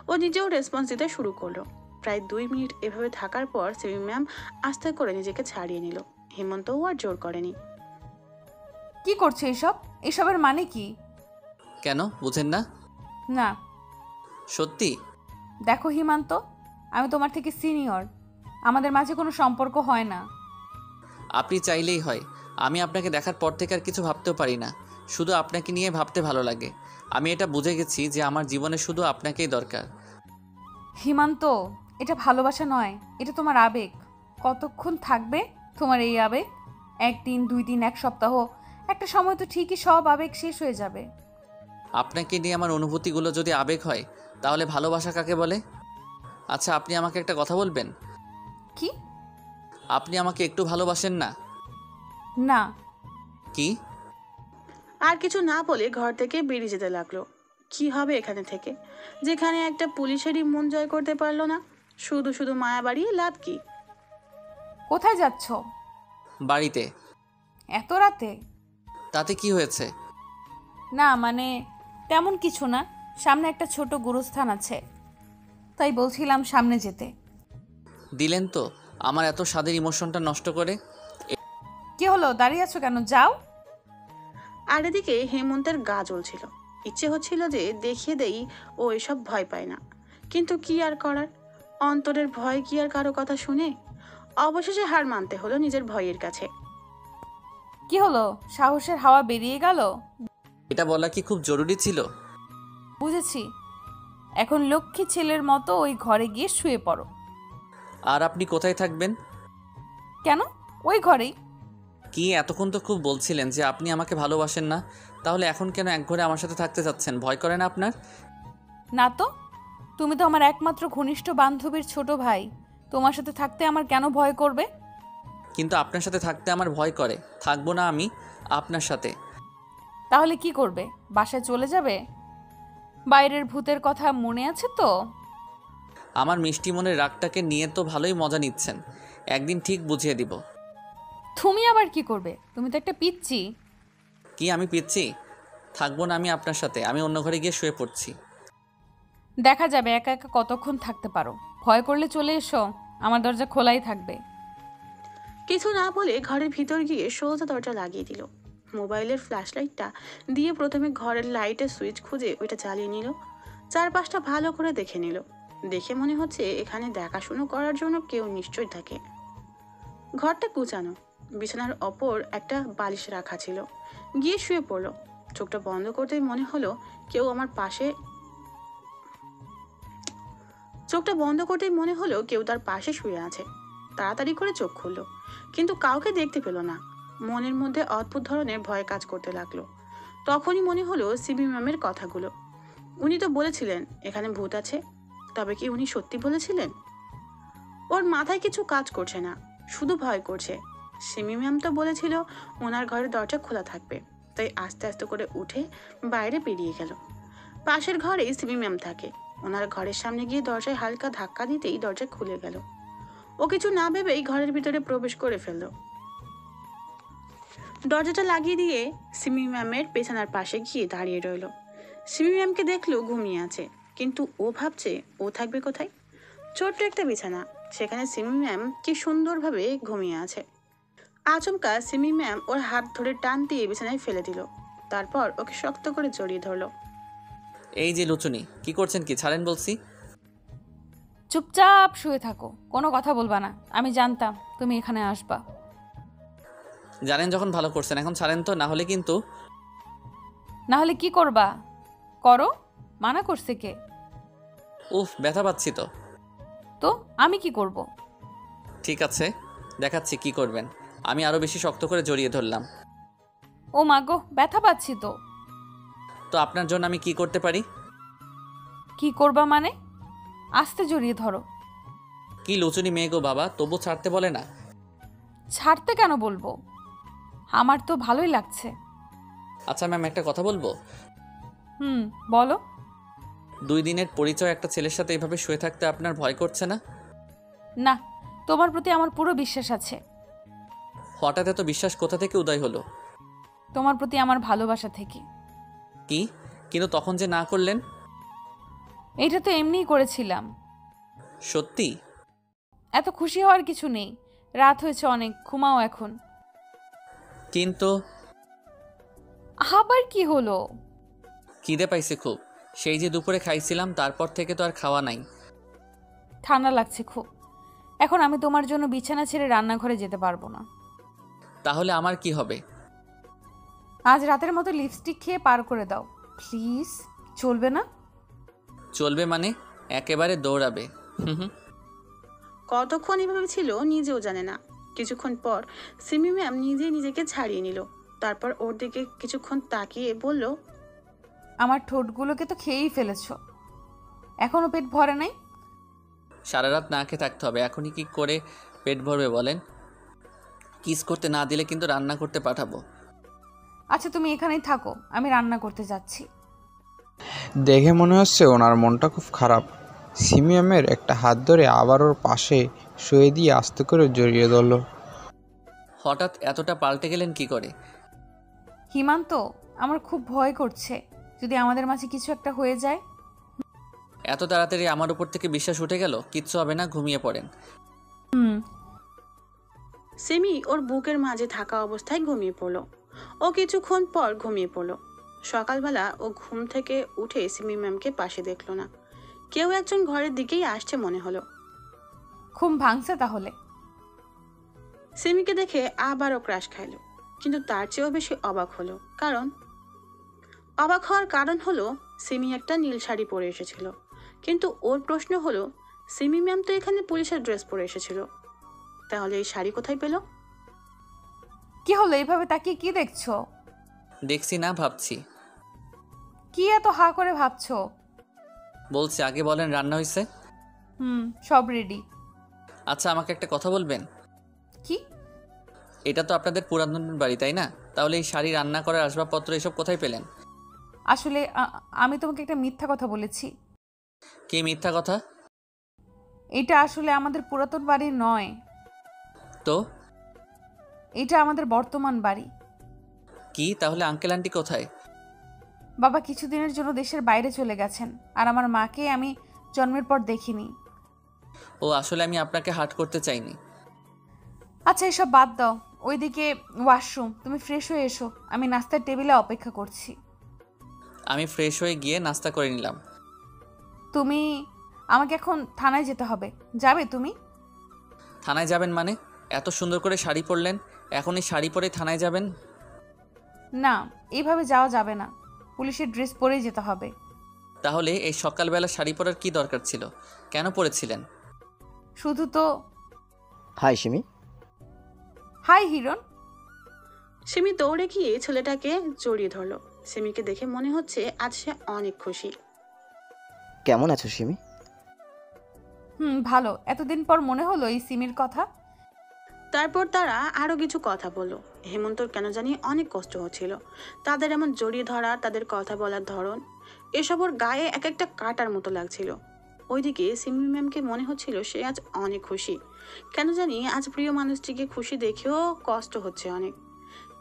ও নিজেও রেসপন্স দিতে শুরু করলো। প্রায় 2 মিনিট এভাবে থাকার পর সিমি ম্যাম আস্তে করে নিজেকে ছাড়িয়ে নিল। হেমন্তও আর জোর করেনি। কি করছো এসব? এসবের মানে কি? কেন বুঝেন না? না। সত্যি? দেখো হিমান্ত, আমি তোমার থেকে সিনিয়র, আমাদের মাঝে কোনো সম্পর্ক হয় না। আপনি চাইলেই হয়। আমি আপনাকে দেখার পর থেকে আর কিছু ভাবতেও পারি না, শুধু আপনাকে নিয়ে ভাবতে ভালো লাগে। আমি এটা বুঝে গেছি যে আমার জীবনে শুধু আপনাকেই দরকার। হিমান্ত, এটা ভালোবাসা নয়, এটা তোমার আবেগ। কতক্ষণ থাকবে তোমার এই আবেগ? 1 দিন, 2 দিন, 1 সপ্তাহ? একটা সময় তো ঠিকই সব আবেগ শেষ হয়ে যাবে। আপনাকে নিয়ে আমার অনুভূতিগুলো যদি আবেগ হয়, তাহলে ভালোবাসা কাকে বলে? আচ্ছা, আপনি আমাকে একটা কথা বলবেন? কি? আপনি আমাকে একটু ভালোবাসেন না? না। কি? আর কিছু না বলে ঘর থেকে বেরিয়ে যেতে লাগলো। কি হবে এখানে থেকে, যেখানে একটা পুলিশেরই মন জয় করতে পারলো না? শুধু শুধু মায়া বাড়িয়ে লাভ কি? কোথায় যাচ্ছ? বাড়িতে। এত রাতে? তাতে কি হয়েছে? না মানে তেমন কিছু না, সামনে একটা ছোট গুরুস্থান আছে, তাই বলছিলাম সামনে যেতে। দিলেন তো আমার এত স্বাদের ইমোশনটা নষ্ট করে। কি হলো, দাঁড়িয়ে আছো কেন? যাও। আর এদিকে হেমন্তের গা জ্বলছিল। ইচ্ছে হচ্ছিল যে দেখিয়ে দেই ও এসব ভয় পায় না, কিন্তু কি আর করার। অন্তরের ভয় কি আর কারো কথা শুনে? অবশেষে হার মানতে হলো নিজের ভয়ের কাছে। কি হলো, সাহসের হাওয়া বেরিয়ে গেল? এটা বলা কি খুব জরুরি ছিল? বুঝেছি, এখন লক্ষ্মী ছেলের মতো ওই ঘরে গিয়ে শুয়ে পড়ো। আর আপনি কোথায় থাকবেন? কেন? ওই ঘরেই। কি এতক্ষণ তো খুব বলছিলেন যে আপনি আমাকে ভালোবাসেন না, তাহলে এখন কেন এক ঘরে আমার সাথে থাকতে চাচ্ছেন? ভয় করে না আপনার? না তো, তুমি তো আমার একমাত্র ঘনিষ্ঠ বান্ধবীর ছোট ভাই, তোমার সাথে থাকতে আমার কেন ভয় করবে? কিন্তু আপনার সাথে থাকতে আমার ভয় করে, থাকবো না আমি আপনার সাথে। তাহলে কি করবে? বাসায় চলে যাবে? বাইরের ভূতের কথা মনে আছে তো? আমার মিষ্টি মনের রাগটাকে নিয়ে তো ভালোই মজা নিচ্ছেন, একদিন ঠিক বুঝিয়ে দিব। তুমি আবার কি করবে? তুমি তো একটা পিচ্চি। কি আমি পিচ্ছি? থাকবো না আমি আপনার সাথে, আমি অন্য ঘরে গিয়ে শুয়ে পড়ছি। দেখা যাবে একা একা কতক্ষণ থাকতে পারো। ভয় করলে চলে এসো, আমার দরজা খোলাই থাকবে। কিছু না বলে ঘরের ভিতর গিয়ে সোজা দরজা লাগিয়ে দিল। মোবাইলের ফ্ল্যাশ লাইটটা দিয়ে প্রথমে ঘরের লাইটের সুইচ খুঁজে ওইটা জ্বালিয়ে নিল। চারপাশটা ভালো করে দেখে নিল। দেখে মনে হচ্ছে এখানে দেখাশুনো করার জন্য কেউ নিশ্চয়ই থাকে। ঘরটা কুচানো, বিছানার ওপর একটা বালিশ রাখা ছিল। গিয়ে শুয়ে পড়লো। চোখটা বন্ধ করতেই মনে হলো কেউ আমার পাশে কেউ তার পাশে শুয়ে আছে। তাড়াতাড়ি করে চোখ খুললো, কিন্তু কাউকে দেখতে পেল না। মনের মধ্যে অদ্ভুত ধরনের ভয় কাজ করতে লাগলো। তখনই মনে হলো সিমি ম্যামের কথাগুলো। উনি তো বলেছিলেন এখানে ভূত আছে। তবে কি উনি সত্যি বলেছিলেন? ওর মাথায় কিছু কাজ করছে না, শুধু ভয় করছে। সিমি ম্যাম তো বলেছিল ওনার ঘরের দরজা খোলা থাকবে, তাই আস্তে আস্তে করে উঠে বাইরে বেরিয়ে গেল। পাশের ঘরেই সিমি ম্যাম থাকে। ওনার ঘরের সামনে গিয়ে দরজায় হালকা ধাক্কা দিতেই দরজা খুলে গেল। ও কিছু না ভেবেই ঘরের ভিতরে প্রবেশ করে ফেলল। দরজাটা লাগিয়ে দিয়ে সিমি ম্যামের বিছানার পাশে গিয়ে দাঁড়িয়ে রইল। সিমি ম্যামকে দেখলো ঘুমিয়ে আছে, কিন্তু ও ভাবছে ও থাকবে কোথায়? ছোট্ট একটা বিছানা, সেখানে সিমি ম্যাম কি সুন্দরভাবে ঘুমিয়ে আছে। আচমকা সিমি ম্যাম ওর হাত ধরে টান দিয়ে বিছানায় ফেলে দিল। তারপর ওকে শক্ত করে জড়িয়ে ধরলো। এই যে লুচুনি, কি করছেন? কি ছাড়েন বলছি। চুপচাপ শুয়ে থাকো, কোনো কথা বলবা না। আমি জানতাম তুমি এখানে আসবা। জানেন যখন ভালো করছেন, এখন ছাড়েন তো, না হলে কিন্তু। না হলে কি করবা? করো, মানা করছে কে? উফ, ব্যথা পাচ্ছি তো। তো আমি কি করব? ঠিক আছে, দেখাচ্ছি কি করবেন। আমি আরো বেশি শক্ত করে জড়িয়ে ধরলাম। ও মা গো, ব্যথা পাচ্ছি তো। তো আপনার জন্য আমি কি করতে পারি? কি করবা মানে? আস্তে জড়িয়ে ধরো। কি লুচুনি মেয়ে গো বাবা, তবু ছাড়তে বলে না। ছাড়তে কেন বলবো? আমার তো ভালোই লাগছে। আচ্ছা ম্যাম, একটা কথা বলবো? বলো। 2 দিনের পরিচয় একটা ছেলের সাথে এভাবে শুয়ে থাকতে আপনার ভয় করছে না? না, তোমার প্রতি আমার পুরো বিশ্বাস আছে। হঠাৎ এত বিশ্বাস কোথা থেকে উদয় হলো? তোমার প্রতি আমার ভালোবাসা থেকে। কি? কিন্তু তখন যে না করলেন? এটা তো এমনিই করেছিলাম। সত্যি? এত খুশি হওয়ার কিছু নেই, রাত হয়েছে অনেক, ঘুমাও এখন। কিন্তু আবার কি হলো? খিদে পাইছে খুব, সেই যে দুপুরে খাইছিলাম, তারপর থেকে তো আর খাওয়া নাই। ঠান্ডা লাগছে খুব। এখন আমি তোমার জন্য বিছানা ছেড়ে রান্নাঘরে যেতে পারবো না। তাহলে আমার কি হবে? আজ রাতের মতো লিপস্টিক খেয়ে পার করে দাও প্লিজ। চলবে না? চলবে মানে? একেবারে দৌড়াবে। হুম। কতক্ষণ এভাবে ছিল নিজেও জানে না। কিছুক্ষণ পর সিমি ম্যাম নিজেকে ছাড়িয়ে নিল। তারপর ওর দিকে কিছুক্ষণ তাকিয়ে বলল, আমার ঠোঁটগুলোকে তো খেয়েই ফেলেছো, এখনো পেট ভরে নাই? সারা রাত না খেয়ে থাকতে হবে, এখনই কি করে পেট ভরবে বলেন? কিস করতে না দিলে কিন্তু রান্না করতে পাঠাবো। আচ্ছা তুমি এখানেই থাকো, আমি রান্না করতে যাচ্ছি। দেখে মনে হচ্ছে ওনার মনটা খুব খারাপ। সিমিয়ামের একটা হাত ধরে আবার ওর পাশে শুয়ে দিয়ে আস্তে করে জড়িয়ে ধরল। হঠাৎ এতটা পাল্টে গেলেন কি করে? হিমান্ত, আমার খুব ভয় করছে, যদি আমাদের মাঝে কিছু একটা হয়ে যায়। এত তাড়াতাড়ি আমার উপর থেকে বিশ্বাস উঠে গেল? কিচ্ছু হবে না, ঘুমিয়ে পড়েন। সিমি ওর বুকের মাঝে থাকা অবস্থায় ঘুমিয়ে পড়ল। ও কিছুক্ষণ পর ঘুমিয়ে পড়ল। সকালবেলা ও ঘুম থেকে উঠে সিমি ম্যামকে পাশে দেখলো না। কেউ একজন ঘরের দিকেই আসছে মনে হলো। ঘুম ভাঙছে তাহলে? সিমিকে দেখে আবারও ক্রাশ খাইলো, কিন্তু তার চেয়েও বেশি অবাক হলো। অবাক হওয়ার কারণ হলো সিমি একটা নীল শাড়ি পরে এসেছিল, কিন্তু ওর প্রশ্ন হলো, সিমি ম্যাম তো এখানে পুলিশের ড্রেস পরে এসেছিল, তাহলে এই শাড়ি কোথায় পেল? কি হলো, এইভাবে তাকিয়ে কি দেখছো? দেখছি না, ভাবছি। কি এত হা করে ভাবছো? বলছি, আগে বলেন রান্না হয়েছে? সব রেডি। আচ্ছা, আমাকে একটা কথা বলবেন? কি? এটা তো আপনাদের পুরাতন বাড়ি, তাই না? তাহলে এই শাড়ি, রান্না করার আসবাবপত্র এসব কোথায় পেলেন? আসলে আমি তোমাকে একটা মিথ্যা কথা বলেছি। কি মিথ্যা কথা? এটা আসলে আমাদের পুরাতন বাড়ি নয়, তো এটা আমাদের বর্তমান বাড়ি। কি তাহলে আঙ্কেল আন্টি কোথায়? বাবা কিছুদিনের জন্য দেশের বাইরে চলে গেছেন, আর আমার মাকে আমি জন্মের পর দেখিনি। ও, আসলে আমি আপনাকে হার্ট করতে চাইনি। আচ্ছা, এসব বাদ দাও। ওইদিকে ওয়াশরুম, তুমি ফ্রেশ হয়ে এসো, আমি নাস্তার টেবিলে অপেক্ষা করছি। আমি ফ্রেশ হয়ে গিয়ে নাস্তা করে নিলাম। তুমি, আমাকে এখন থানায় যেতে হবে, যাবে তুমি? থানায় যাবেন মানে? এত সুন্দর করে শাড়ি পরলেন, এখন এই শাড়ি পরে থানায় যাবেন? না, এইভাবে যাওয়া যাবে না, পুলিশের ড্রেস পরেই যেতে হবে। তাহলে এই সকালবেলা শাড়ি পরার কি দরকার ছিল? কেন পরেছিলেন? শুধু তো। হাই সিমি। হাই হিরণ। সিমি দৌড়ে গিয়ে ছেলেটাকে জড়িয়ে ধরলো। সিমিকে দেখে মনে হচ্ছে আজ সে অনেক খুশি। কেমন আছো সিমি? ভালো। এতদিন পর মনে হলো এই সিমির কথা। তারপর তারা আরো কিছু কথা বললো। হেমন্তর কেন জানি অনেক কষ্ট হচ্ছিল, তাদের এমন জড়িয়ে ধরা, তাদের কথা বলার ধরন, এসব ওর গায়ে এক একটা কাটার মতো লাগছিল। ওইদিকে সিমি ম্যামকে মনে হচ্ছিল সে আজ অনেক খুশি। কেন জানি আজ প্রিয় মানুষটিকে খুশি দেখেও কষ্ট হচ্ছে অনেক।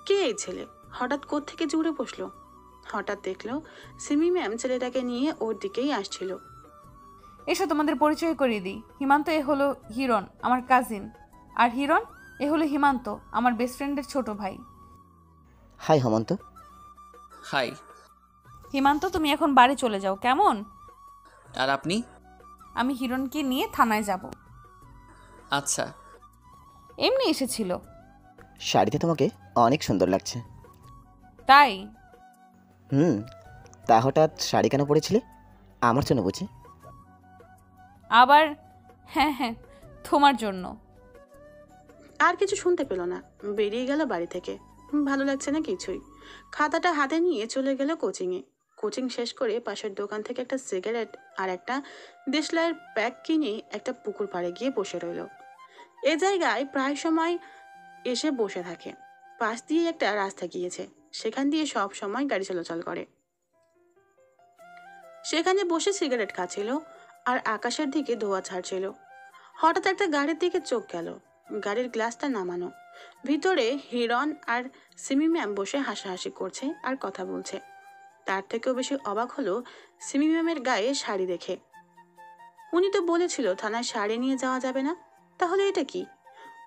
কে এই ছেলে? হঠাৎ কোত্থেকে জুড়ে বসলো? হঠাৎ দেখলো সিমি ম্যাম ছেলেটাকে নিয়ে ওর দিকেই আসছিল। এসো তোমাদের পরিচয় করিয়ে দিই। হিমান্ত এ হলো হিরণ, আমার কাজিন। আর হিরণ এ হলো হিমান্ত, আমার বেস্ট ফ্রেন্ডের ছোট ভাই। হাই হেমন্ত। হাই। হিমান্ত, তুমি এখন বাড়ি চলে যাও, কেমন? আর আপনি? আমি হিরণকে নিয়ে থানায় যাব। আচ্ছা। এমনি এসেছিল। শাড়িতে তোমাকে অনেক সুন্দর লাগছে। তাই? তা হঠাৎ শাড়ি কেন পরেছিলে? আমার জন্য বুঝি? আবার হ্যাঁ হ্যাঁ, তোমার জন্য। আর কিছু শুনতে পেল না, বেরিয়ে গেল বাড়ি থেকে। ভালো লাগছে না কিছুই। খাতাটা হাতে নিয়ে চলে গেল কোচিংয়ে। কোচিং শেষ করে পাশের দোকান থেকে একটা সিগারেট আর একটা দেশলাইয়ের প্যাক কিনে একটা পুকুর পাড়ে গিয়ে বসে রইল। এ জায়গায় প্রায় সময় এসে বসে থাকে। পাশ দিয়ে একটা রাস্তা গিয়েছে, সেখান দিয়ে সব সময় গাড়ি চলাচল করে। সেখানে বসে সিগারেট খাচ্ছিল আর আকাশের দিকে ধোঁয়া ছাড়ছিল। হঠাৎ একটা গাড়ির দিকে চোখ গেল। গাড়ির গ্লাসটা নামানো, ভিতরে হিরণ আর সিমি ম্যাম বসে হাসাহাসি করছে আর কথা বলছে। তার থেকেও বেশি অবাক হলো সিমি ম্যামের গায়ে শাড়ি দেখে। উনি তো বলেছিল থানায় শাড়ি নিয়ে যাওয়া যাবে না, তাহলে এটা কি?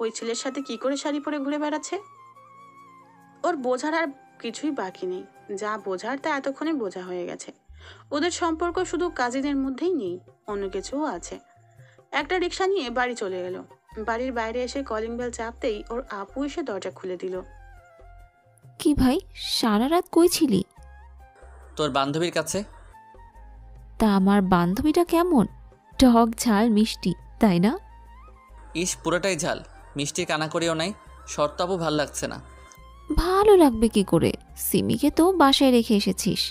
ওই ছেলের সাথে কি করে শাড়ি পরে ঘুরে বেড়াচ্ছে? ওর বোঝার আর কিছুই বাকি নেই, যা বোঝার তা এতক্ষণে বোঝা হয়ে গেছে। ওদের সম্পর্ক শুধু কাজিনের মধ্যেই নেই, অন্য কিছুও আছে। একটা রিক্সা নিয়ে বাড়ি চলে গেল। বাড়ির বাইরে এসে কলিং বেল চাপতেই ওর আপু এসে দরজা খুলে দিল। কি ভাই, সারা রাত কই ছিলি? তোর বান্ধবীর কাছে। তা আমার বান্ধবীটা কেমন? টক ঝাল মিষ্টি, তাই না? ইস, পুরোটাই ঝাল, মিষ্টি কানা করেও নাই। শর্ত আপু ভাল লাগছে না। ভালো লাগবে কি করে? সিমিকে তো বাসায় রেখে এসেছিস,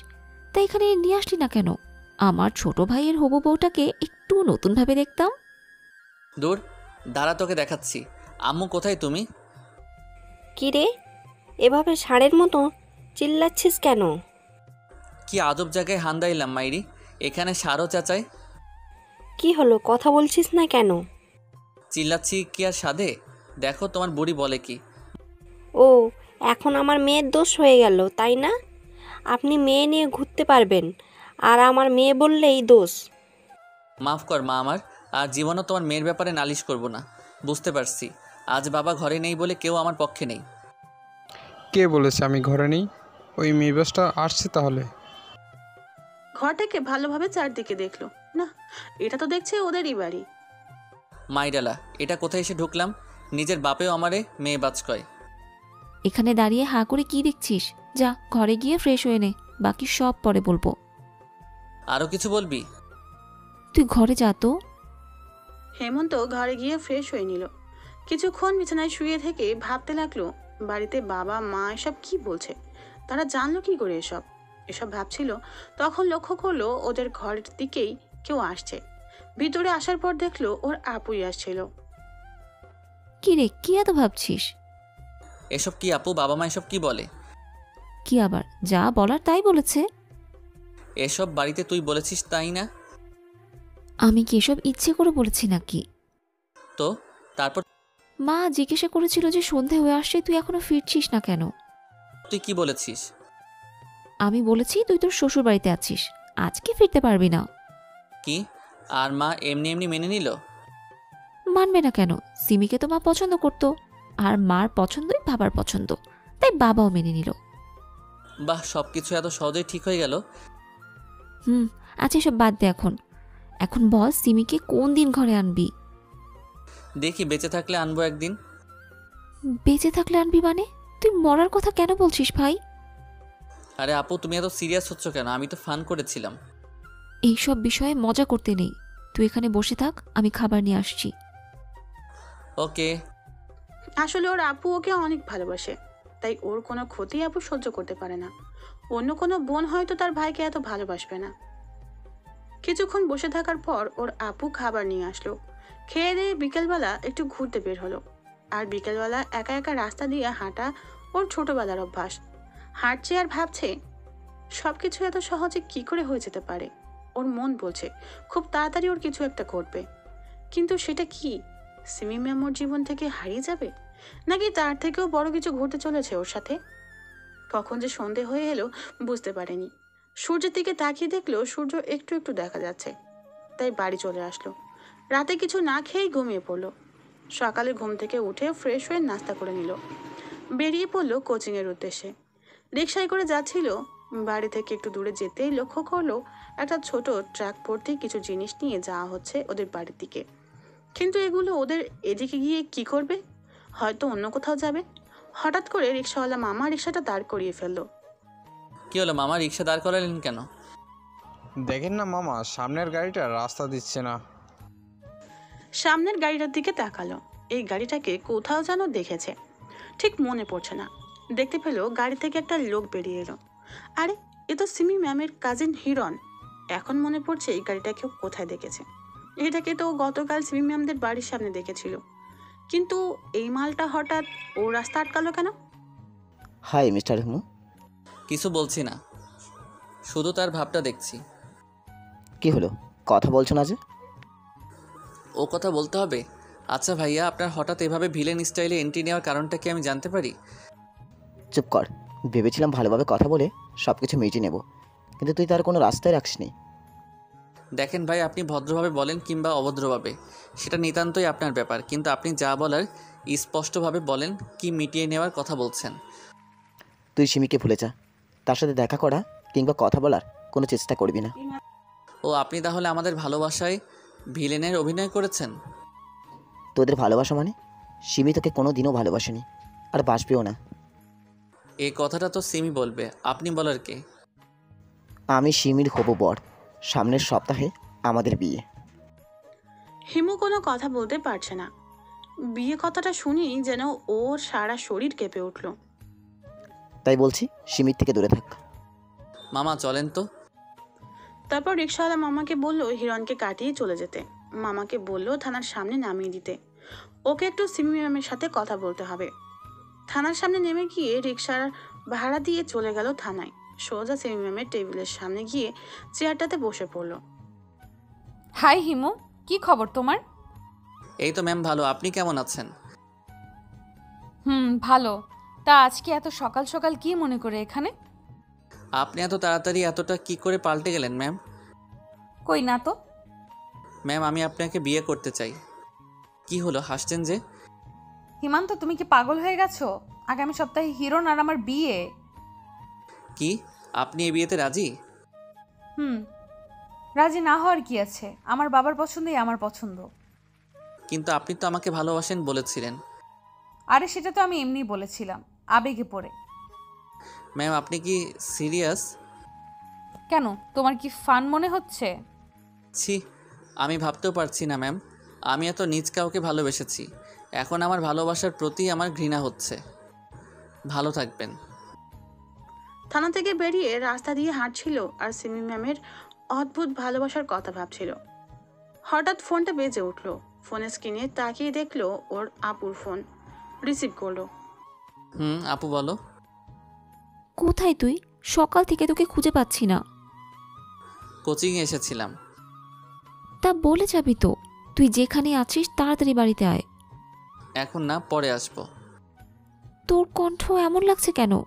তাই এখানে নিয়ে আসলি না কেন? আমার ছোট ভাইয়ের হবু বউটাকে একটু নতুনভাবে দেখতাম। দূর, দাঁড়া, তোকে দেখাচ্ছি। আম্মু কোথায়? তুমি কি রে, এভাবে ষাঁড়ের মতো চিল্লাচ্ছিস কেন? কি আজব জায়গায় হান্দাইলাম মাইরি, এখানে সারও চাচাই। কি হলো, কথা বলছিস না কেন? চিল্লাচ্ছি কি আর সাধে? দেখো তোমার বুড়ি বলে কি। ও, এখন আমার মেয়ের দোষ হয়ে গেল, তাই না? আপনি মেয়ে নিয়ে ঘুরতে পারবেন, আর আমার মেয়ে বললেই দোষ। মাফ কর মা আমার, আর জীবনও তোমার মেয়ের ব্যাপারে নালিশ করব না। বুঝতে পারছি আজ বাবা ঘরে নেই বলে কেউ আমার পক্ষে নেই। কে বলেছে আমি ঘরে নেই? ওই মেয়েবাসটা আসছে তাহলে। ঘরটাকে ভালোভাবে চারদিকে দেখলো। না, এটা তো দেখছে ওদেরই বাড়ি। মাইডালা, এটা কোথায় এসে ঢুকলাম? নিজের বাপেও আমারে মেয়ে বাজ কয়। এখানে দাঁড়িয়ে হাঁ করে কি দেখছিস? যা ঘরে গিয়ে ফ্রেশ হয়ে নে, বাকি সব পরে বলবো। আরও কিছু বলবি? তুই ঘরে যা তো। হেমন্ত ঘরে গিয়ে ফ্রেশ হয়ে নিল। কিছুক্ষণ বিছানায় শুয়ে থেকে ভাবতে লাগলো, বাড়িতে বাবা মা এসব কি বলছে, তারা জানলো কি করে এসব এসব ভাবছিল। তখন লক্ষ্য করলো ওদের ঘরের দিকেই কেউ আসছে। ভিতরে আসার পর দেখলো ওর আপুই আসছিল। কি রে, কি এত ভাবছিস? এসব কি আপু, বাবা মা এসব কি বলে? কি আবার, যা বলার তাই বলেছে। এসব বাড়িতে তুই বলেছিস তাই না? আমি কি এসব ইচ্ছে করে বলেছি নাকি? তো তারপর মা জিজ্ঞাসা করেছিল যে সন্ধে হয়ে আসছে, তুই এখনো ফিরছিস না কেন। তুই কি বলেছিস? আমি বলেছি তুই তোর শ্বশুর বাড়িতে আছিস, আজকে ফিরতে পারবি না। কি? আর মা এমনি এমনি মেনে নিল? মানবে না কেন? সিমিকে তো মা পছন্দ করতো, আর মার পছন্দই বাবার পছন্দ, তাই বাবাও মেনে নিল। বাহ, সব কিছু এত সহজেই ঠিক হয়ে গেল। আচ্ছা এসব বাদ দে এখন। এখন বল, সিমিকে কোন দিন ঘরে আনবি? দেখি, বেঁচে থাকলে আনবো একদিন। বেঁচে থাকলে আনবি মানে? তুই মরার কথা কেন বলছিস ভাই? আরে আপু, তুমি এত সিরিয়াস হচ্ছ কেন? আমি তো ফান করেছিলাম। এইসব বিষয়ে মজা করতে নেই। তুই এখানে বসে থাক, আমি খাবার নিয়ে আসছি। ওকে। আসলে ওর আপু ওকে অনেক ভালোবাসে, তাই ওর কোনো ক্ষতি আপু সহ্য করতে পারে না। অন্য কোনো বোন হয়তো তার ভাইকে এত ভালোবাসবে না। কিছুক্ষণ বসে থাকার পর ওর আপু খাবার নিয়ে আসলো। খেয়ে দিয়ে বিকেলবেলা একটু ঘুরতে বের হলো। আর বিকেলবেলা একা একা রাস্তা দিয়ে হাঁটা ওর ছোটবেলার অভ্যাস। হাঁটছে আর ভাবছে সবকিছু এত সহজে কি করে হয়ে যেতে পারে। ওর মন বলছে খুব তাড়াতাড়ি ওর কিছু একটা ঘটবে, কিন্তু সেটা কি? সিমি ম্যাম ওর জীবন থেকে হারিয়ে যাবে, নাকি তার থেকেও বড় কিছু ঘটতে চলেছে ওর সাথে? কখন যে সন্ধে হয়ে এলো বুঝতে পারেনি। সূর্যের দিকে তাকিয়ে দেখলো সূর্য একটু একটু দেখা যাচ্ছে, তাই বাড়ি চলে আসলো। রাতে কিছু না খেয়েই ঘুমিয়ে পড়লো। সকালে ঘুম থেকে উঠে ফ্রেশ হয়ে নাস্তা করে নিল। বেরিয়ে পড়লো কোচিংয়ের উদ্দেশ্যে। রিকশায় করে যাচ্ছিল। বাড়ি থেকে একটু দূরে যেতেই লক্ষ্য করলো একটা ছোট ট্রাক ভর্তি কিছু জিনিস নিয়ে যাওয়া হচ্ছে ওদের বাড়ির দিকে। কিন্তু এগুলো ওদের এদিকে গিয়ে কি করবে? হয়তো অন্য কোথাও যাবে। হঠাৎ করে রিকশাওয়ালা মামা রিকশাটা দাঁড় করিয়ে ফেললো। কি হলো মামা, রিক্সা দাঁড় করালেন কেন? দেখেন না মামা, সামনের গাড়িটা রাস্তা দিচ্ছে না। সামনের গাড়িটার দিকে তাকালো। এই গাড়িটাকে কোথাও যেন দেখেছে, ঠিক মনে পড়ছে না। দেখতে পেলো গাড়ি থেকে একটা লোক বেরিয়ে এলো। আরে, এ তো সিমি ম্যামের কাজিন হিরণ। এখন মনে পড়ছে এই গাড়িটাকে ও কোথায় দেখেছে। এটাকে তো গতকাল সিমি ম্যামদের বাড়ির সামনে দেখেছিল, কিন্তু এই মালটা হঠাৎ ও রাস্তা আটকালো কেন? High mister Himu. কিছু বলছি না, শুধু তার ভাবটা দেখছি। কি হলো, কথা বলছো না যে? ও কথা বলতে হবে? আচ্ছা ভাইয়া, আপনার হঠাৎ এভাবে ভিলেন স্টাইলে এন্ট্রি নেওয়ার কারণটা কি আমি জানতে পারি? চুপ কর। ভেবেছিলাম ভালোভাবে কথা বলে সব কিছু মিটিয়ে নেব, কিন্তু তুই তার কোনো রাস্তায় রাখিসনি। দেখেন ভাই, আপনি ভদ্রভাবে বলেন কিংবা অভদ্রভাবে, সেটা নিতান্তই আপনার ব্যাপার, কিন্তু আপনি যা বলার স্পষ্টভাবে বলেন। কি মিটিয়ে নেওয়ার কথা বলছেন? তুই সিমিকে ভুলে যা। তার সাথে দেখা করা কিংবা কথা বলার কোনো চেষ্টা করবি না। ও, আপনি তাহলে আমাদের ভালোবাসায় ভিলেনের অভিনয় করেছেন? তোদের ভালোবাসা মানে? সিমি তোকে কোনো দিনও ভালোবাসেনি, আর বাসবেও না। এই কথাটা তো সিমি বলবে, আপনি বলার কে? আমি সিমির হবু বর। সামনের সপ্তাহে আমাদের বিয়ে। হিমু কোনো কথা বলতে পারছে না। বিয়ে কথাটা শুনি যেন ওর সারা শরীর কেঁপে উঠল। তাই বলছি সিমির থেকে দূরে থাক। মামা চলেন তো। তারপর রিকশাওয়ালা মামাকে বলল হিরণকে কাটিয়ে চলে যেতে। মামাকে বলল থানার সামনে নামিয়ে দিতে। ওকে একটু সিমি ম্যামের সাথে কথা বলতে হবে। থানার সামনে নেমে গিয়ে রিকশার ভাড়া দিয়ে চলে গেল থানায়। সোজা সিমি ম্যামের টেবিলের সামনে গিয়ে চেয়ারটাতে বসে পড়ল। হাই হিমু, কি খবর তোমার? এই তো ম্যাম ভালো, আপনি কেমন আছেন? ভালো। তা আজকে এত সকাল সকাল কি মনে করে এখানে? আপনি এত তাড়াতাড়ি এতটা কি করে পাল্টে গেলেন ম্যাম? কই না তো। ম্যাম, আমি আপনাকে বিয়ে করতে চাই। কি হলো, হাসছেন যে? হিমান্ত, তুমি কি পাগল হয়ে গেছো? আগামী সপ্তাহে হিরণ আর আমার বিয়ে। কি, আপনি এই বিয়েতে রাজি? রাজি না হওয়ার কি আছে? আমার বাবার পছন্দই আমার পছন্দ। কিন্তু আপনি তো আমাকে ভালোবাসেন বলেছিলেন। আরে সেটা তো আমি এমনি বলেছিলাম, আবেগে পড়ে। ম্যাম, আপনি কি সিরিয়াস? কেন, তোমার কি ফান মনে হচ্ছে? ছি, আমি ভাবতেও পারছি না ম্যাম, আমি এত নিজ কাউকে ভালোবেসেছি। এখন আমার ভালোবাসার প্রতি আমার ঘৃণা হচ্ছে। ভালো থাকবেন। থানা থেকে বেরিয়ে রাস্তা দিয়ে হাঁটছিল আর সিমি ম্যামের অদ্ভুত ভালোবাসার কথা ভাবছিল। হঠাৎ ফোনটা বেজে উঠলো। ফোনের স্ক্রিনে তাকিয়ে দেখলো ওর আপুর ফোন। রিসিভ করলো। আপু বলো। কোথায় তুই? সকাল থেকে তোকে খুঁজে পাচ্ছি না। কোচিংয়ে এসেছিলাম। তা বলে যাবি তো, তুই যেখানে আছিস তাড়াতাড়ি বাড়িতে আয়। এখন না, পরে আসবো। তোর কণ্ঠ এমন লাগছে কেন?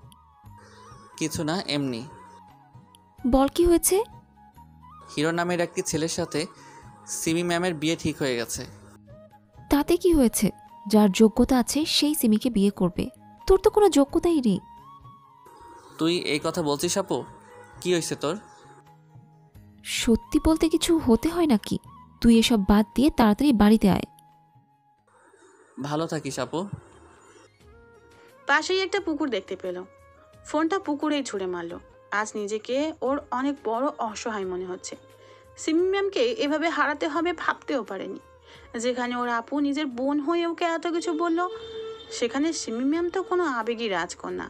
কিছু না, এমনি। বল কি হয়েছে? হিরো নামের একটি ছেলের সাথে সিমি ম্যামের বিয়ে ঠিক হয়ে গেছে। তাতে কি হয়েছে? যার যোগ্যতা আছে সেই সিমিকে বিয়ে করবে। তোর তো কোনো যোগ্যতাই নেই। তুই এই কথা বলছিস আপু? কি হয়েছে তোর? সত্যি বলতে কিছু হতে হয় নাকি? তুই এসব বাদ দিয়ে তাড়াতাড়ি বাড়িতে আয়। ভালো থাকিস আপু। পাশেই একটা পুকুর দেখতে পেল। ফোনটা পুকুরেই ছুঁড়ে মারল। আজ নিজেকে ওর অনেক বড় অসহায় মনে হচ্ছে। সিমি ম্যামকে এভাবে হারাতে হবে ভাবতেও পারেনি। যেখানে ওর আপু নিজের বোন হয়ে ওকে এত কিছু বলল, সেখানে সিমি ম্যাম তো কোনো আবেগী রাজকন্যা।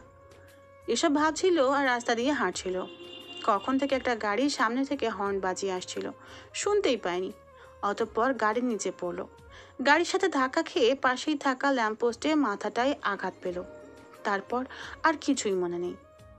এসব ভাবছিল আর রাস্তা দিয়ে হাঁটছিল। কখন থেকে একটা গাড়ি সামনে থেকে হর্ন বাজিয়ে আসছিল, শুনতেই পায়নি। অতঃপর গাড়ির নিচে পড়লো। গাড়ির সাথে ধাক্কা খেয়ে পাশেই থাকা ল্যাম্পপোস্টে মাথাটায় আঘাত পেল। তারপর আর কিছুই মনে নেই।